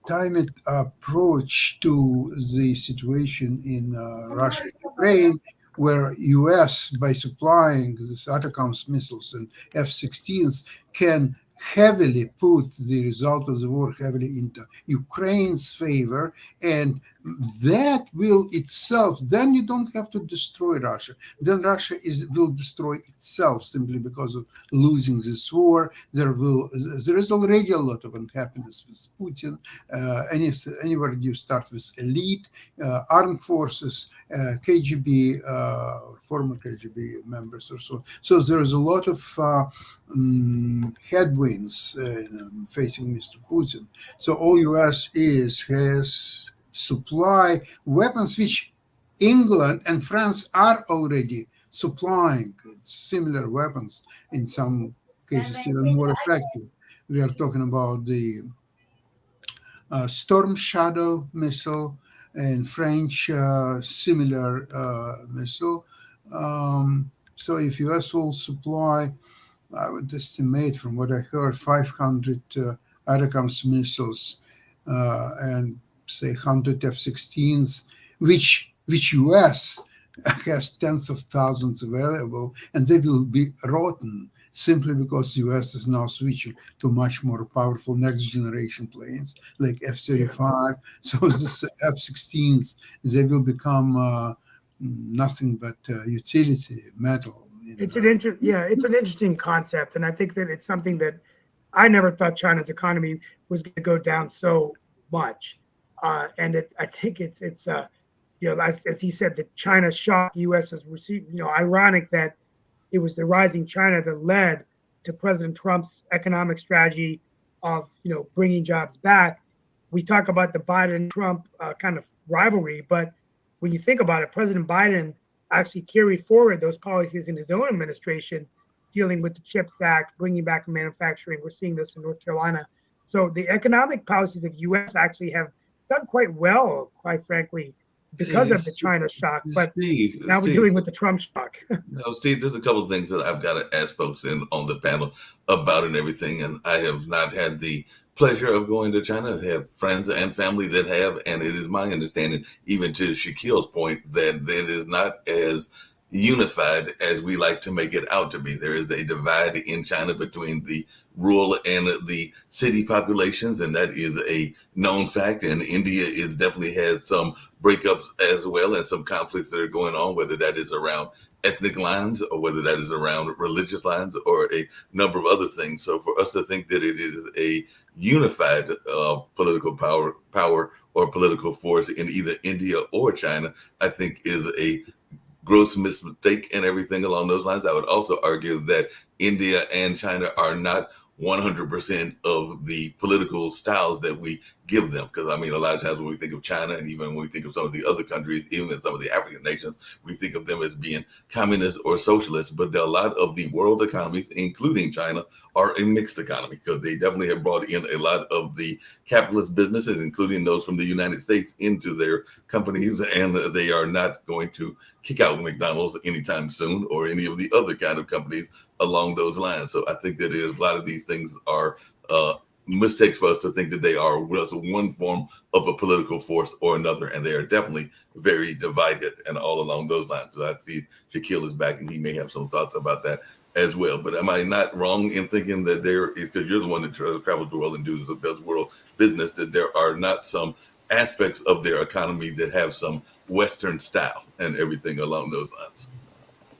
timed approach to the situation in Russia and Ukraine, where U.S. by supplying these ATACMS missiles and F-16s can heavily put the result of the war heavily into Ukraine's favor, and that will itself, then you don't have to destroy Russia. Then Russia will destroy itself simply because of losing this war. There is already a lot of unhappiness with Putin. Anywhere you start with elite, armed forces, KGB, former KGB members or so. So there is a lot of headwinds facing Mr. Putin. So all U.S. has supply weapons which England and France are already supplying. Similar weapons, in some cases even more effective. We are talking about the Storm Shadow missile and French similar missile. So if U.S. will supply, I would estimate from what I heard, 500 ATACMS missiles and say 100 F-16s, which U.S. has tens of thousands available, and they will be rotten simply because the US is now switching to much more powerful next generation planes like F-35. So this F-16s, they will become nothing but utility metal. It's an interesting concept, and I think that it's something that I never thought China's economy was going to go down so much. I think it's as he said, the China shock U.S. has received. Ironic that it was the rising China that led to President Trump's economic strategy of bringing jobs back. We talk about the Biden-Trump kind of rivalry, but when you think about it, President Biden actually carried forward those policies in his own administration, dealing with the CHIPS Act, bringing back manufacturing. We're seeing this in North Carolina. So the economic policies of U.S. actually have done quite well, quite frankly, because of the China shock. But now we're dealing with the Trump shock. No, Steve, there's a couple of things that I've got to ask folks on the panel about and everything. And I have not had the pleasure of going to China. I have friends and family that have, and it is my understanding, even to Shaquille's point, that it is not as unified as we like to make it out to be. There is a divide in China between the rural and the city populations, and that is a known fact. And India is definitely had some breakups as well, and some conflicts that are going on, whether that is around ethnic lines or whether that is around religious lines or a number of other things. So for us to think that it is a unified political power or political force in either India or China, I think is a gross mistake and everything along those lines. I would also argue that India and China are not 100% of the political styles that we give them. Because I mean, a lot of times when we think of China, and even when we think of some of the other countries, even in some of the African nations, we think of them as being communist or socialist. But a lot of the world economies, including China, are a mixed economy, because they definitely have brought in a lot of the capitalist businesses, including those from the United States, into their companies, and they are not going to kick out McDonald's anytime soon, or any of the other kind of companies along those lines. So I think that a lot of these things are mistakes for us to think that they are one form of a political force or another, and they are definitely very divided and all along those lines. So I see Shaquille is back, and he may have some thoughts about that as well. But am I not wrong in thinking that there is, because you're the one that travels the world and does the best world business, that there are not some aspects of their economy that have some Western style and everything along those lines?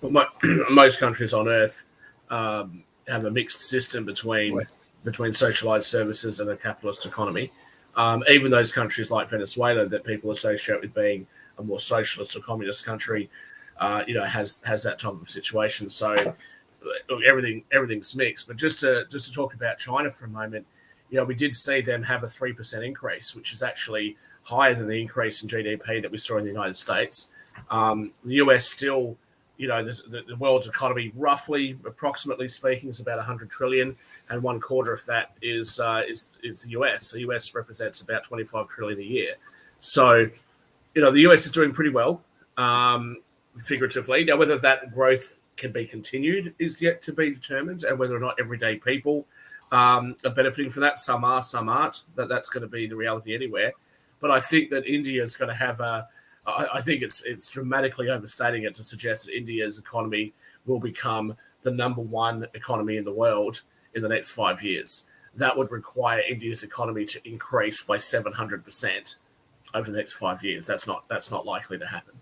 Well, most countries on Earth have a mixed system between socialized services and a capitalist economy. Even those countries like Venezuela that people associate with being a more socialist or communist country, has that type of situation. So look, everything's mixed. But just to talk about China for a moment, we did see them have a 3% increase, which is actually higher than the increase in GDP that we saw in the United States. The US still, the world's economy, approximately speaking, is about 100 trillion, and 1/4 of that is the US. The US represents about 25 trillion a year. So, the US is doing pretty well, figuratively. Now, whether that growth can be continued is yet to be determined, and whether or not everyday people are benefiting from that. Some are, some aren't. That's going to be the reality anywhere. But I think that India is going to have I think it's dramatically overstating it to suggest that India's economy will become the #1 economy in the world in the next 5 years. That would require India's economy to increase by 700% over the next 5 years. That's not likely to happen.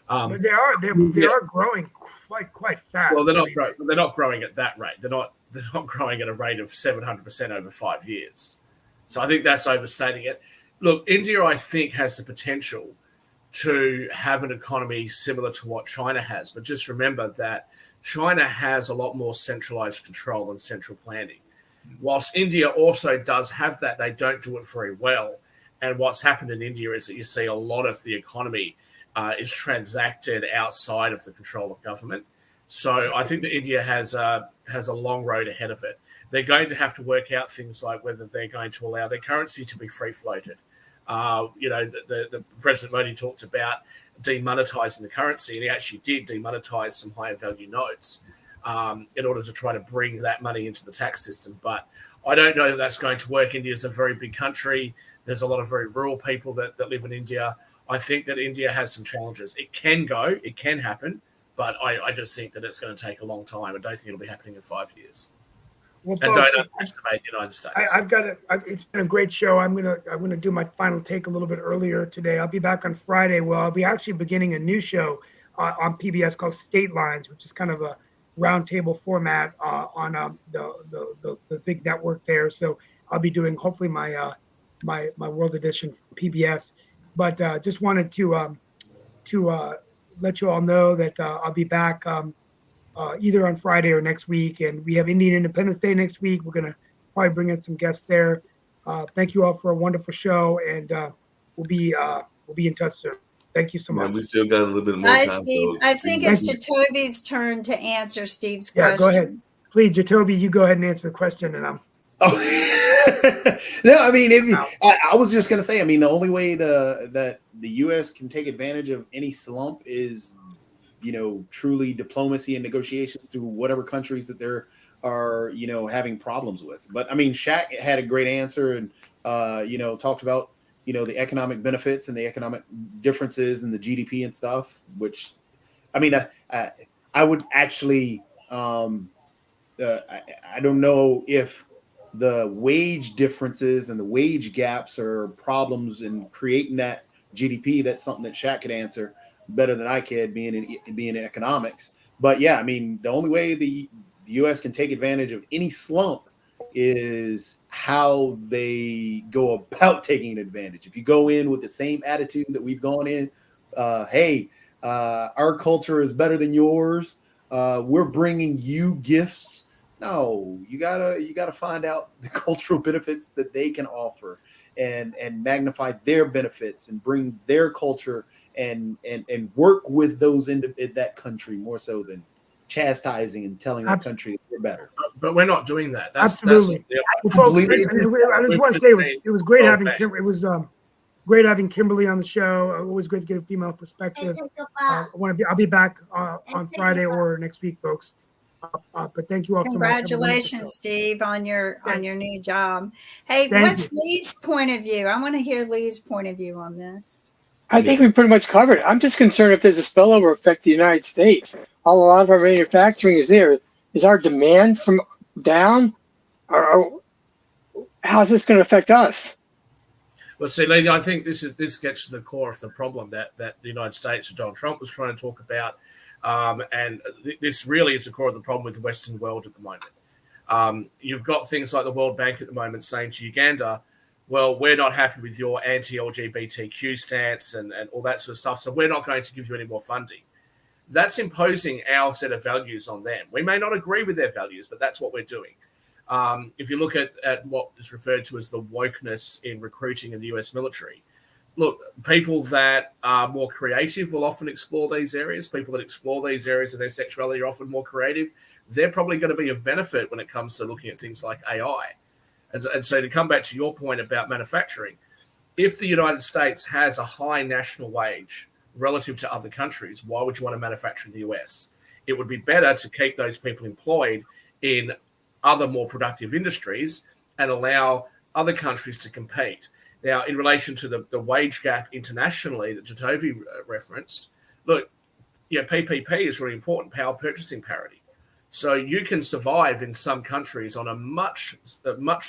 But they are growing quite fast. Well, they're not growing at that rate. They're not growing at a rate of 700% over 5 years. So I think that's overstating it. Look, India, I think, has the potential to have an economy similar to what China has. But just remember that China has a lot more centralized control and central planning. Whilst India also does have that, they don't do it very well. And what's happened in India is that you see a lot of the economy is transacted outside of the control of government. So I think that India has a long road ahead of it. They're going to have to work out things like whether they're going to allow their currency to be free floated. The President Modi talked about demonetizing the currency, and he actually did demonetize some higher value notes in order to try to bring that money into the tax system. But I don't know that that's going to work. India is a very big country. There's a lot of very rural people that live in India. I think that India has some challenges. It can happen, but I just think that it's going to take a long time. I don't think it'll be happening in 5 years. Well, And folks, don't underestimate the United States. I've got it. It's been a great show. I'm gonna do my final take a little bit earlier today. I'll be back on Friday. Well, I'll be actually beginning a new show on PBS called State Lines, which is kind of a roundtable format on the big network there. So I'll be doing hopefully my my world edition from PBS. But just wanted to let you all know that I'll be back either on Friday or next week. And we have Indian Independence Day next week. We're going to probably bring in some guests there. Thank you all for a wonderful show, and we'll be in touch soon. Thank you so much. We still got a little bit more Hi, time. Steve. I think it's Jatovi's turn to answer Steve's question. Yeah, go ahead. Please, Jatovi, you go ahead and answer the question, and I'm. Oh. No, I mean, I was just going to say, I mean, the only way that the U.S. can take advantage of any slump is, truly diplomacy and negotiations through whatever countries that there are, having problems with. But I mean, Shaq had a great answer and, talked about, the economic benefits and the economic differences in the GDP and stuff, which, I mean, I would actually, I don't know if the wage differences and the wage gaps are problems in creating that GDP. That's something that Shaq could answer better than I could, being in economics. But yeah, I mean, the only way the U.S. can take advantage of any slump is how they go about taking advantage. If you go in with the same attitude that we've gone in, hey, our culture is better than yours. We're bringing you gifts. No, you gotta find out the cultural benefits that they can offer and magnify their benefits and bring their culture and work with those in that country more so than chastising and telling that country that we're better. But we're not doing that. Absolutely. Well, folks, I just want to say it was great having great having Kimberly on the show. Always great to get a female perspective. I'll be back on Friday or next week, folks. But thank you all so much. Congratulations, Steve, on your new job. Hey, what's Lee's point of view? I want to hear Lee's point of view on this. I think we pretty much covered it. I'm just concerned if there's a spillover effect to the United States. A lot of our manufacturing is there. Is our demand from down? Or how's this going to affect us? Well, see, Lee, I think this gets to the core of the problem that the United States and Donald Trump was trying to talk about. And this really is the core of the problem with the Western world at the moment. You've got things like the World Bank at the moment saying to Uganda, well, we're not happy with your anti-LGBTQ stance and all that sort of stuff, so we're not going to give you any more funding. That's imposing our set of values on them. We may not agree with their values, but that's what we're doing. If you look at what is referred to as the wokeness in recruiting in the US military, look, people that are more creative will often explore these areas. People that explore these areas of their sexuality are often more creative. They're probably going to be of benefit when it comes to looking at things like AI. And so to come back to your point about manufacturing, if the United States has a high national wage relative to other countries, why would you want to manufacture in the US? It would be better to keep those people employed in other more productive industries and allow other countries to compete. Now, in relation to the wage gap internationally that Jatovi referenced, look, PPP is really important, power purchasing parity. So you can survive in some countries on a much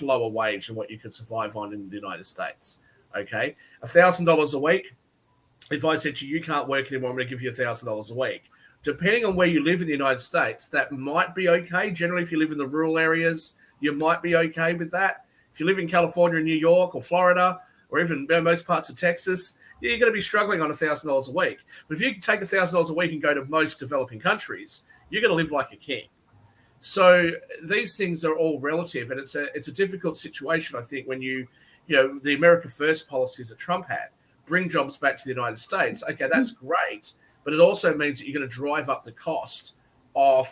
lower wage than what you could survive on in the United States. Okay, $1,000 a week. If I said to you, you can't work anymore, I'm going to give you $1,000 a week. Depending on where you live in the United States, that might be okay. Generally, if you live in the rural areas, you might be okay with that. If you live in California, New York, or Florida, or even most parts of Texas, you're going to be struggling on $1,000 a week. But if you can take $1,000 a week and go to most developing countries, you're going to live like a king. So these things are all relative, and it's a difficult situation, I think, when the America First policies that Trump had bring jobs back to the United States. Okay, that's great, but it also means that you're going to drive up the cost of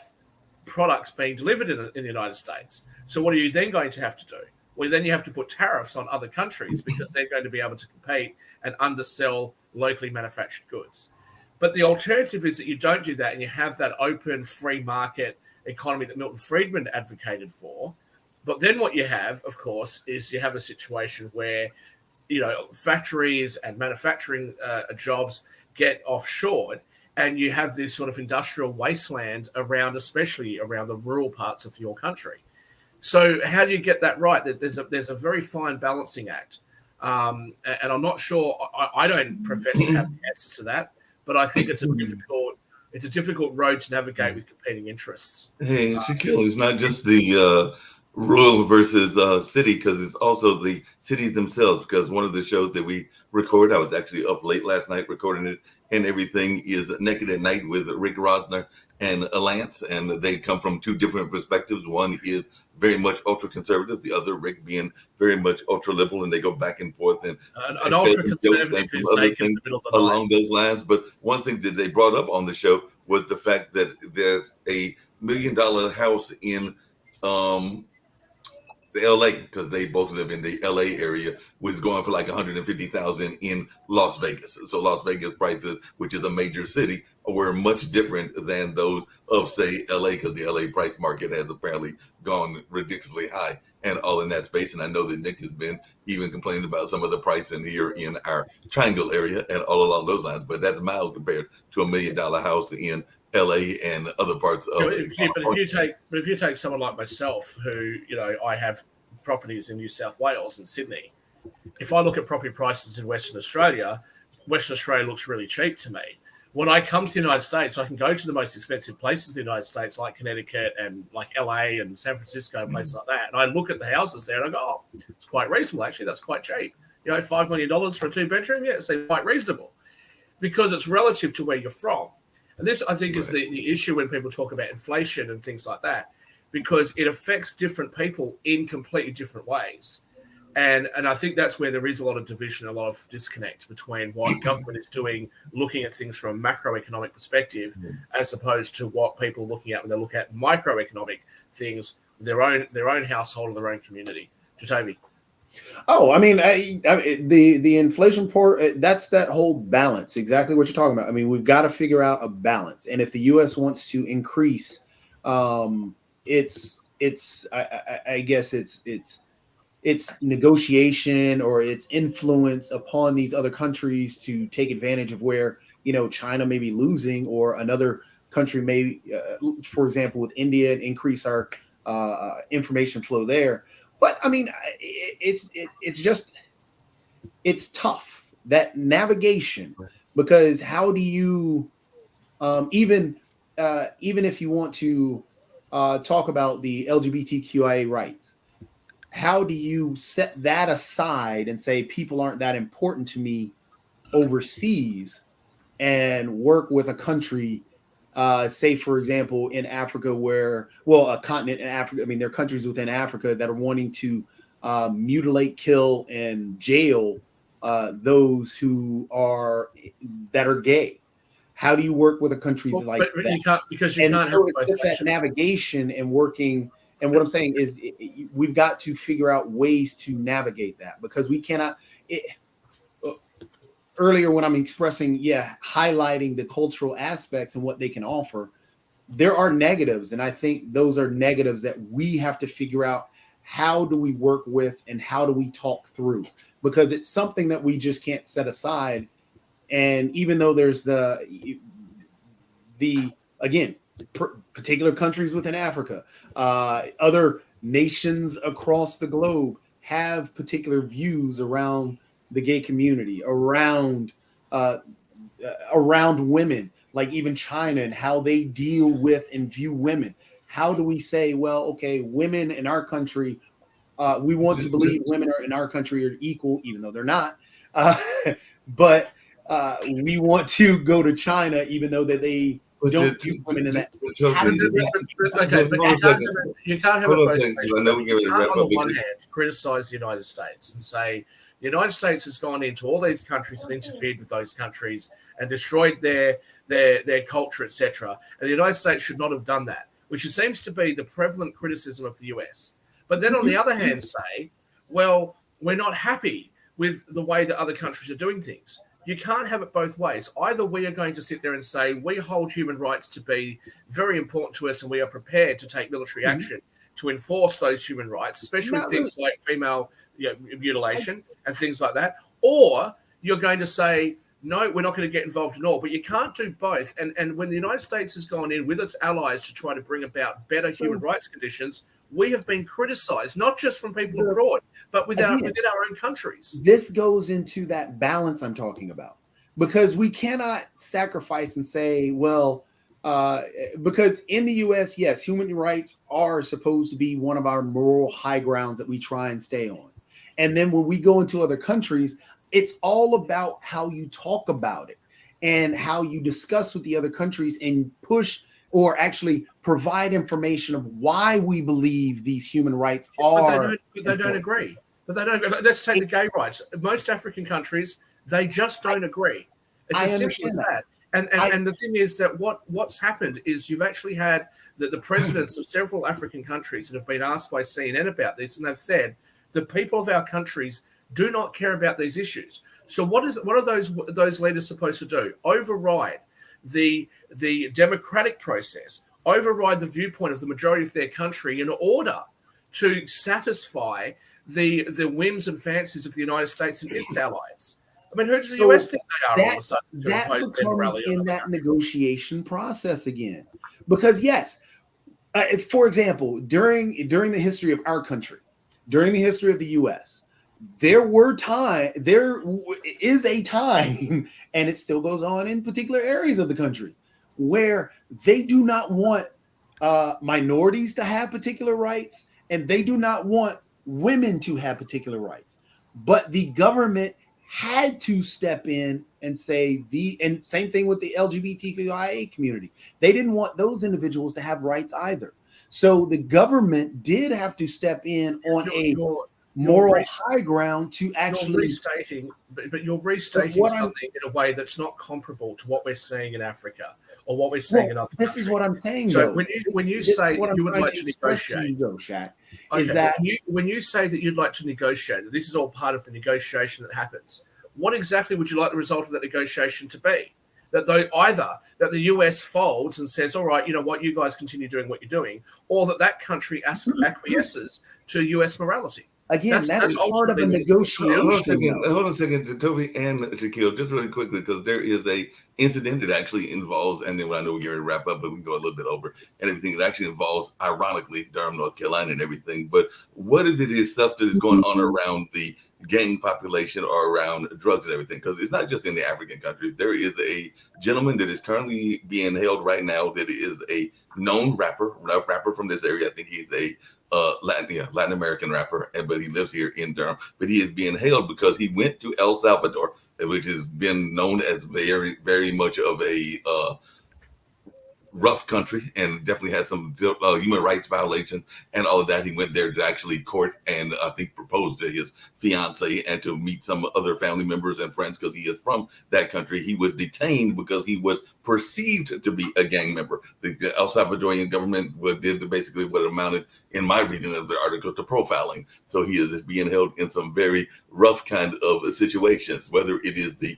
products being delivered in the United States. So what are you then going to have to do? Well, then you have to put tariffs on other countries because they're going to be able to compete and undersell locally manufactured goods. But the alternative is that you don't do that and you have that open free market economy that Milton Friedman advocated for. But then what you have, of course, is you have a situation where factories and manufacturing jobs get offshored, and you have this sort of industrial wasteland around, especially around the rural parts of your country. So how do you get that right? There's a very fine balancing act, and I'm not sure. I don't profess to have the answers to that, but I think it's a difficult road to navigate with competing interests. Hey, Shaquille, it's not just the rural versus city, because it's also the cities themselves. Because one of the shows that we record, I was actually up late last night recording it, and everything is Naked at Night with Rick Rosner and Lance, and they come from two different perspectives. One is very much ultra conservative, the other, Rick, being very much ultra liberal, and they go back and forth and an ultra conservative and some is other naked in things the middle of the along night. those lines. But one thing that they brought up on the show was the fact that there's a $1 million house in the LA, because they both live in the LA area, was going for like 150,000 in Las Vegas. So Las Vegas prices, which is a major city, were much different than those of, say, LA, because the LA price market has apparently gone ridiculously high and all in that space. And I know that Nick has been even complaining about some of the pricing here in our Triangle area and all along those lines, but that's mild compared to $1 million house in LA and other parts of it. If you take someone like myself, who I have properties in New South Wales and Sydney. If I look at property prices in Western Australia looks really cheap to me. When I come to the United States, I can go to the most expensive places in the United States, like Connecticut and like LA and San Francisco and places like that. And I look at the houses there and I go, oh, it's quite reasonable, actually. That's quite cheap. $5 million for a 2-bedroom, yeah, it's quite reasonable, because it's relative to where you're from. And this, I think, is the issue when people talk about inflation and things like that, because it affects different people in completely different ways. And I think that's where there is a lot of division, a lot of disconnect between what government is doing, looking at things from a macroeconomic perspective, as opposed to what people are looking at when they look at microeconomic things, their own household or their own community. Jatobi. Oh, I mean, the inflation part, that's that whole balance, exactly what you're talking about. I mean, we've got to figure out a balance. And if the U.S. wants to increase I guess its negotiation or its influence upon these other countries to take advantage of where, China may be losing, or another country may, for example, with India, increase our information flow there. But I mean, it's tough, that navigation, because how do you, even if you want to talk about the LGBTQIA rights, how do you set that aside and say people aren't that important to me overseas, and work with a country, say, for example, in Africa, a continent in Africa, I mean, there are countries within Africa that are wanting to mutilate, kill, and jail those that are gay. How do you work with a country like that? You can't have that navigation and working. And what I'm saying is, we've got to figure out ways to navigate that, because we cannot. Earlier, when I'm expressing, highlighting the cultural aspects and what they can offer, there are negatives, and I think those are negatives that we have to figure out. How do we work with, and how do we talk through? Because it's something that we just can't set aside. And even though there's particular countries within Africa, other nations across the globe have particular views around the gay community, around women, like even China and how they deal with and view women. How do we say, well, okay, women in our country, we want to believe women in our country are equal, even though they're not, but we want to go to China, even though that they don't view women in that. You can't have it both ways. On the one hand, criticize the United States and say the United States has gone into all these countries and interfered with those countries and destroyed their culture, etc. And the United States should not have done that, which seems to be the prevalent criticism of the US. But then on the other hand, say, well, we're not happy with the way that other countries are doing things. You can't have it both ways. Either we are going to sit there and say we hold human rights to be very important to us and we are prepared to take military action to enforce those human rights, especially things like female mutilation and things like that, or you're going to say, no, we're not going to get involved at all. But you can't do both. And when the United States has gone in with its allies to try to bring about better human rights conditions, we have been criticized, not just from people abroad, but within our own countries. This goes into that balance I'm talking about, because we cannot sacrifice and say, well, because in the U.S., yes, human rights are supposed to be one of our moral high grounds that we try and stay on. And then when we go into other countries, it's all about how you talk about it and how you discuss with the other countries and push or actually provide information of why we believe these human rights are. But they don't agree. But they don't. Let's take the gay rights. Most African countries, they just don't agree. It's as simple as that. And the thing is that what's happened is you've actually had the presidents of several African countries that have been asked by CNN about this, and they've said the people of our countries do not care about these issues. So what are those leaders supposed to do? Override the democratic process, override the viewpoint of the majority of their country in order to satisfy the whims and fancies of the United States and its allies. I mean, who does the US think they are all of a sudden to impose their morality on in that negotiation process again? Because yes, for example, during the history of our country, during the history of the US, there is a time, and it still goes on in particular areas of the country, where they do not want minorities to have particular rights, and they do not want women to have particular rights. But the government had to step in and say and same thing with the LGBTQIA community. They didn't want those individuals to have rights either. So the government did have to step in on moral high ground to actually you're restating something in a way that's not comparable to what we're seeing in Africa or what we're seeing in other countries. This is what I'm saying. So though. when you say that you would like to negotiate, Shaq, okay, is that when you say that you'd like to negotiate, that this is all part of the negotiation that happens, what exactly would you like the result of that negotiation to be? That the US folds and says, all right, you know what, you guys continue doing what you're doing, or that country acquiesces to US morality. Again, that's part of a negotiation. Hold on a second, Toby and Shaquille, just really quickly, because there is a incident that actually involves, and then I know we're going to wrap up, but we can go a little bit over, and everything that actually involves, ironically, Durham, North Carolina and everything. But what if it is stuff that is going on around the gang population or around drugs and everything? Because it's not just in the African countries. There is a gentleman that is currently being held right now that is a known rapper from this area. I think he's a Latin American rapper, but he lives here in Durham. But he is being held because he went to El Salvador, which has been known as very, very much of a rough country, and definitely has some human rights violations and all of that. He went there to actually court and I think proposed to his fiance and to meet some other family members and friends because he is from that country. He was detained because he was perceived to be a gang member. The El Salvadorian government did basically what amounted, in my reading of the article, to profiling. So he is being held in some very rough kind of situations, whether it is the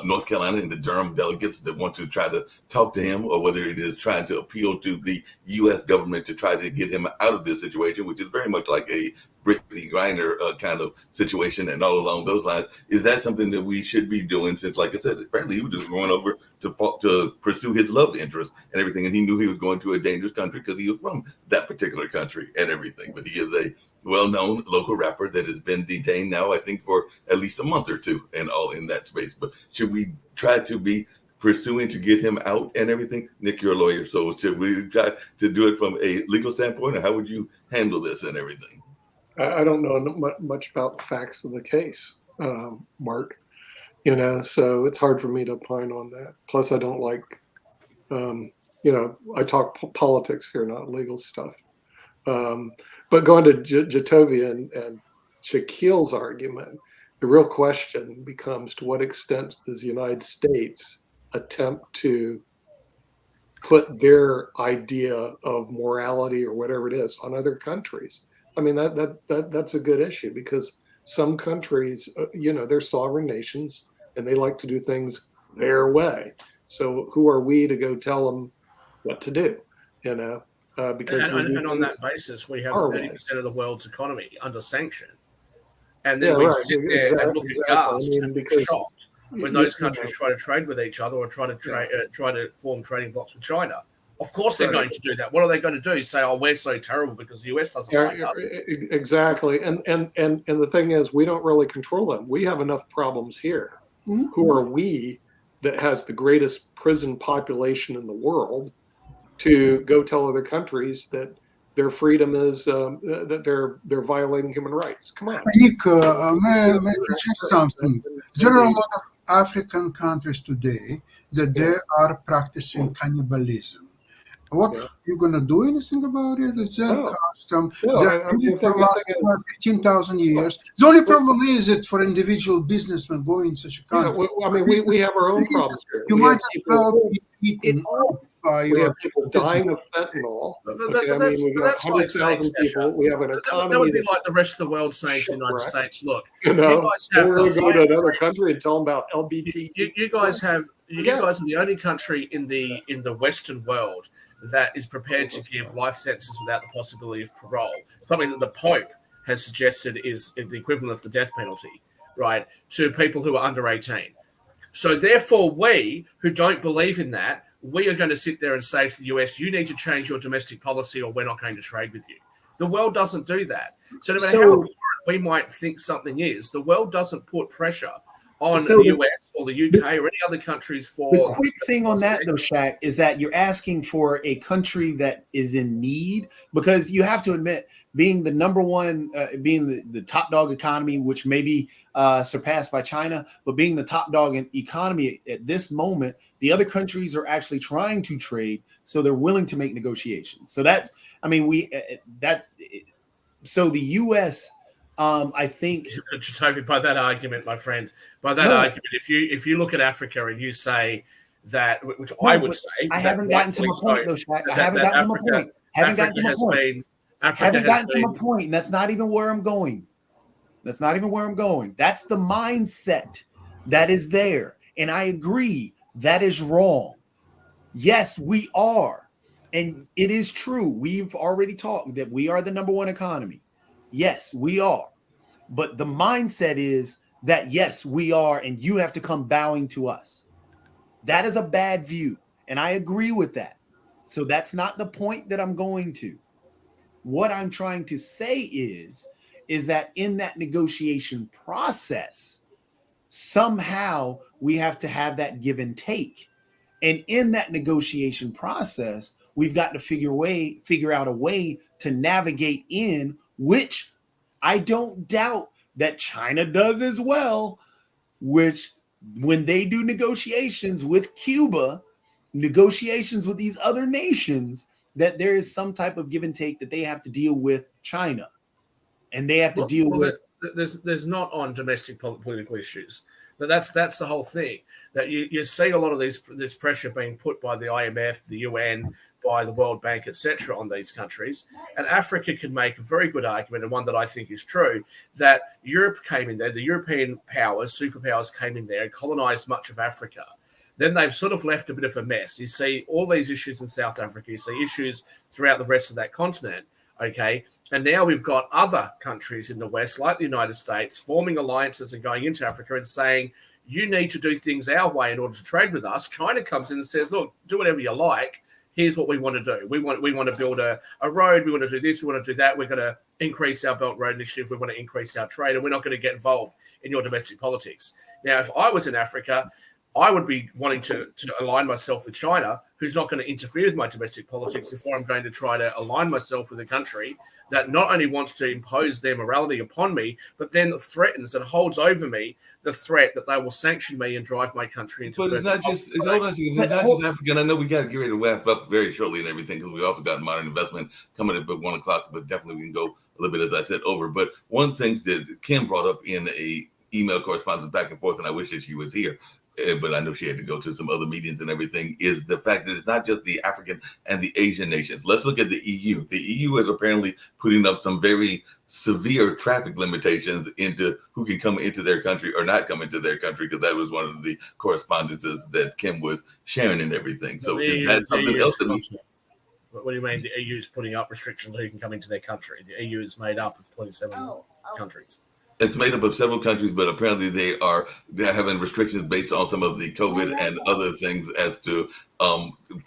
North Carolina and the Durham delegates that want to try to talk to him, or whether it is trying to appeal to the U.S. government to try to get him out of this situation, which is very much like a Brittany Griner kind of situation and all along those lines. Is that something that we should be doing? Since, like I said, apparently he was just going over to pursue his love interest and everything, and he knew he was going to a dangerous country because he was from that particular country and everything. But he is a well-known local rapper that has been detained now, I think, for at least a month or two and all in that space. But should we try to be pursuing to get him out and everything? Nick, you're a lawyer, so should we try to do it from a legal standpoint, or how would you handle this and everything? I don't know much about the facts of the case, Mark, so it's hard for me to opine on that. Plus, I don't like, I talk politics here, not legal stuff. But going to Jatovia and Shaquille's argument, the real question becomes, to what extent does the United States attempt to put their idea of morality or whatever it is on other countries? I mean, that's a good issue, because some countries, they're sovereign nations and they like to do things their way. So who are we to go tell them what to do? Because and on that basis, we have 30% of the world's economy under sanction. And then we sit there and look aghast and because shocked when those countries try to trade with each other or try to form trading blocks with China. Of course they're going to do that. What are they going to do? Say, oh, we're so terrible because the US doesn't like us. Exactly. And the thing is, we don't really control them. We have enough problems here. Mm-hmm. Who are we that has the greatest prison population in the world to go tell other countries that their freedom is that they're violating human rights? Come on. Nick, may I check something? There are a lot of African countries today that they are practicing cannibalism. What are you going to do anything about it? It's their custom. For the last 15,000 years. The only problem is that for individual businessmen going in such a country. I mean, we have our own problems here. You might as well be eaten we have people dying of fentanyl. That's 100,000 people. We have an economy. That would be like the rest of the world saying to the United States, look, you guys have we're going to go to another country and tell them about LGBT. You guys are the only country in the Western world that is prepared to give life sentences without the possibility of parole. Something that the Pope has suggested is the equivalent of the death penalty, right, to people who are under 18. So therefore, we who don't believe in that, we are going to sit there and say to the US, you need to change your domestic policy or we're not going to trade with you. The world doesn't do that. So no matter how we might think something is, the world doesn't put pressure on the US or the UK or any other countries for... The quick thing on that, though, Shaq, is that you're asking for a country that is in need, because you have to admit, being the number one, being the top dog economy, which may be surpassed by China, but being the top dog in economy at this moment, the other countries are actually trying to trade, so they're willing to make negotiations. So that's, I mean, so the U.S., I think by that argument, my friend, by that argument, if you look at Africa and you say that, which I would say, I haven't gotten to my point, though, Shaq. I haven't gotten to my point. Haven't gotten to my point, and that's not even where I'm going. That's not even where I'm going. That's the mindset that is there, and I agree that is wrong. Yes, we are, and it is true. We've already talked that we are the number one economy. Yes, we are. But the mindset is that, yes, we are, and you have to come bowing to us. That is a bad view, and I agree with that. So that's not the point that I'm going to. What I'm trying to say is that in that negotiation process, somehow we have to have that give and take. And in that negotiation process, we've got to figure out a way to navigate in, which I don't doubt that China does as well, which when they do negotiations with Cuba, negotiations with these other nations, that there is some type of give and take that they have to deal with China. And they have to deal with... There's not on domestic political issues. That's the whole thing. That you see a lot of this pressure being put by the IMF, the UN, by the World Bank, etc., on these countries. And Africa can make a very good argument, and one that I think is true, that Europe came in there, the European powers, superpowers came in there and colonized much of Africa. Then they've sort of left a bit of a mess. You see all these issues in South Africa. You see issues throughout the rest of that continent, okay? And now we've got other countries in the West, like the United States, forming alliances and going into Africa and saying, you need to do things our way in order to trade with us. China comes in and says, look, do whatever you like. Here's what we want to do. We want to build a road. We want to do this. We want to do that. We're going to increase our Belt Road Initiative. We want to increase our trade, and we're not going to get involved in your domestic politics. Now, if I was in Africa, I would be wanting to align myself with China, who's not going to interfere with my domestic politics before I'm going to try to align myself with a country that not only wants to impose their morality upon me, but then threatens and holds over me the threat that they will sanction me and drive my country into. But it's not just Africa. And I know we got to get ready to wrap up very shortly and everything, because we also got modern investment coming up at 1 o'clock. But definitely we can go a little bit, as I said, over. But one thing that Kim brought up in a email correspondence back and forth, and I wish that she was here, but I know she had to go to some other meetings and everything, is the fact that it's not just the African and the Asian nations. Let's look at the EU. The EU is apparently putting up some very severe traffic limitations into who can come into their country or not come into their country, because that was one of the correspondences that Kim was sharing and everything. So that's something else that we... What do you mean the EU is putting up restrictions on who can come into their country? The EU is made up of 27 countries. It's made up of several countries, but apparently they're having restrictions based on some of the COVID and other things as to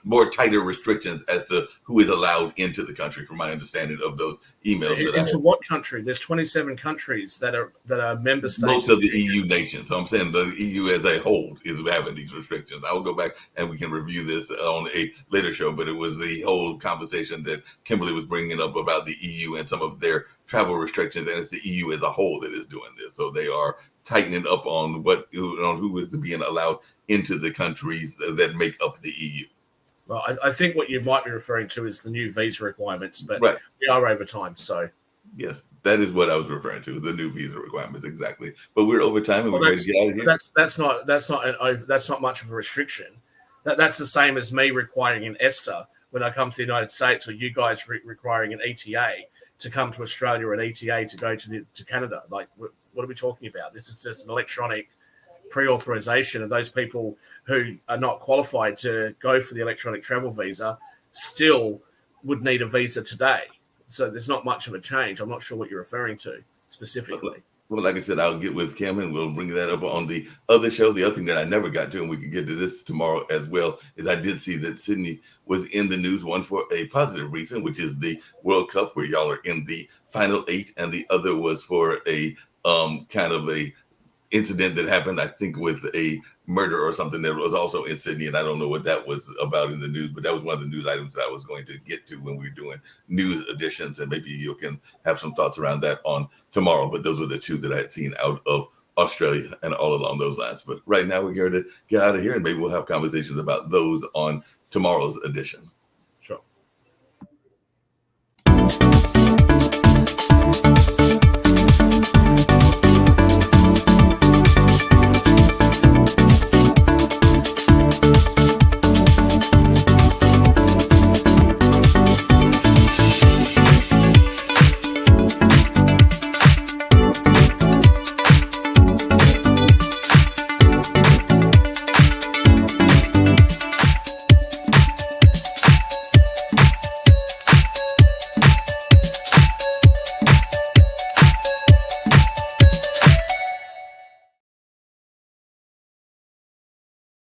more tighter restrictions as to who is allowed into the country, from my understanding of those emails. Into what country? There's 27 countries that are member states. Most of the EU nations. So I'm saying the EU as a whole is having these restrictions. I will go back and we can review this on a later show, but it was the whole conversation that Kimberly was bringing up about the EU and some of their travel restrictions, and it's the EU as a whole that is doing this. So they are tightening up on who is being allowed into the countries that make up the EU. Well, I think what you might be referring to is the new visa requirements, but right. We are over time, so. Yes, that is what I was referring to, the new visa requirements, exactly. But we're over time and we're ready to get out of here. That's not much of a restriction. That's the same as me requiring an ESTA when I come to the United States, or you guys requiring an ETA to come to Australia, or an ETA to go to Canada. Like, what are we talking about? This is just an electronic pre-authorization, and those people who are not qualified to go for the electronic travel visa still would need a visa today. So there's not much of a change. I'm not sure what you're referring to specifically. Well, like I said, I'll get with Kim and we'll bring that up on the other show. The other thing that I never got to, and we can get to this tomorrow as well, is I did see that Sydney was in the news, one for a positive reason, which is the World Cup, where y'all are in the final 8, and the other was for a kind of a incident that happened, I think, with a murder or something that was also in Sydney, and I don't know what that was about in the news, but that was one of the news items that I was going to get to when we were doing news editions, and maybe you can have some thoughts around that on tomorrow. But those were the two that I had seen out of Australia and all along those lines. But right now we're going to get out of here, and maybe we'll have conversations about those on tomorrow's edition.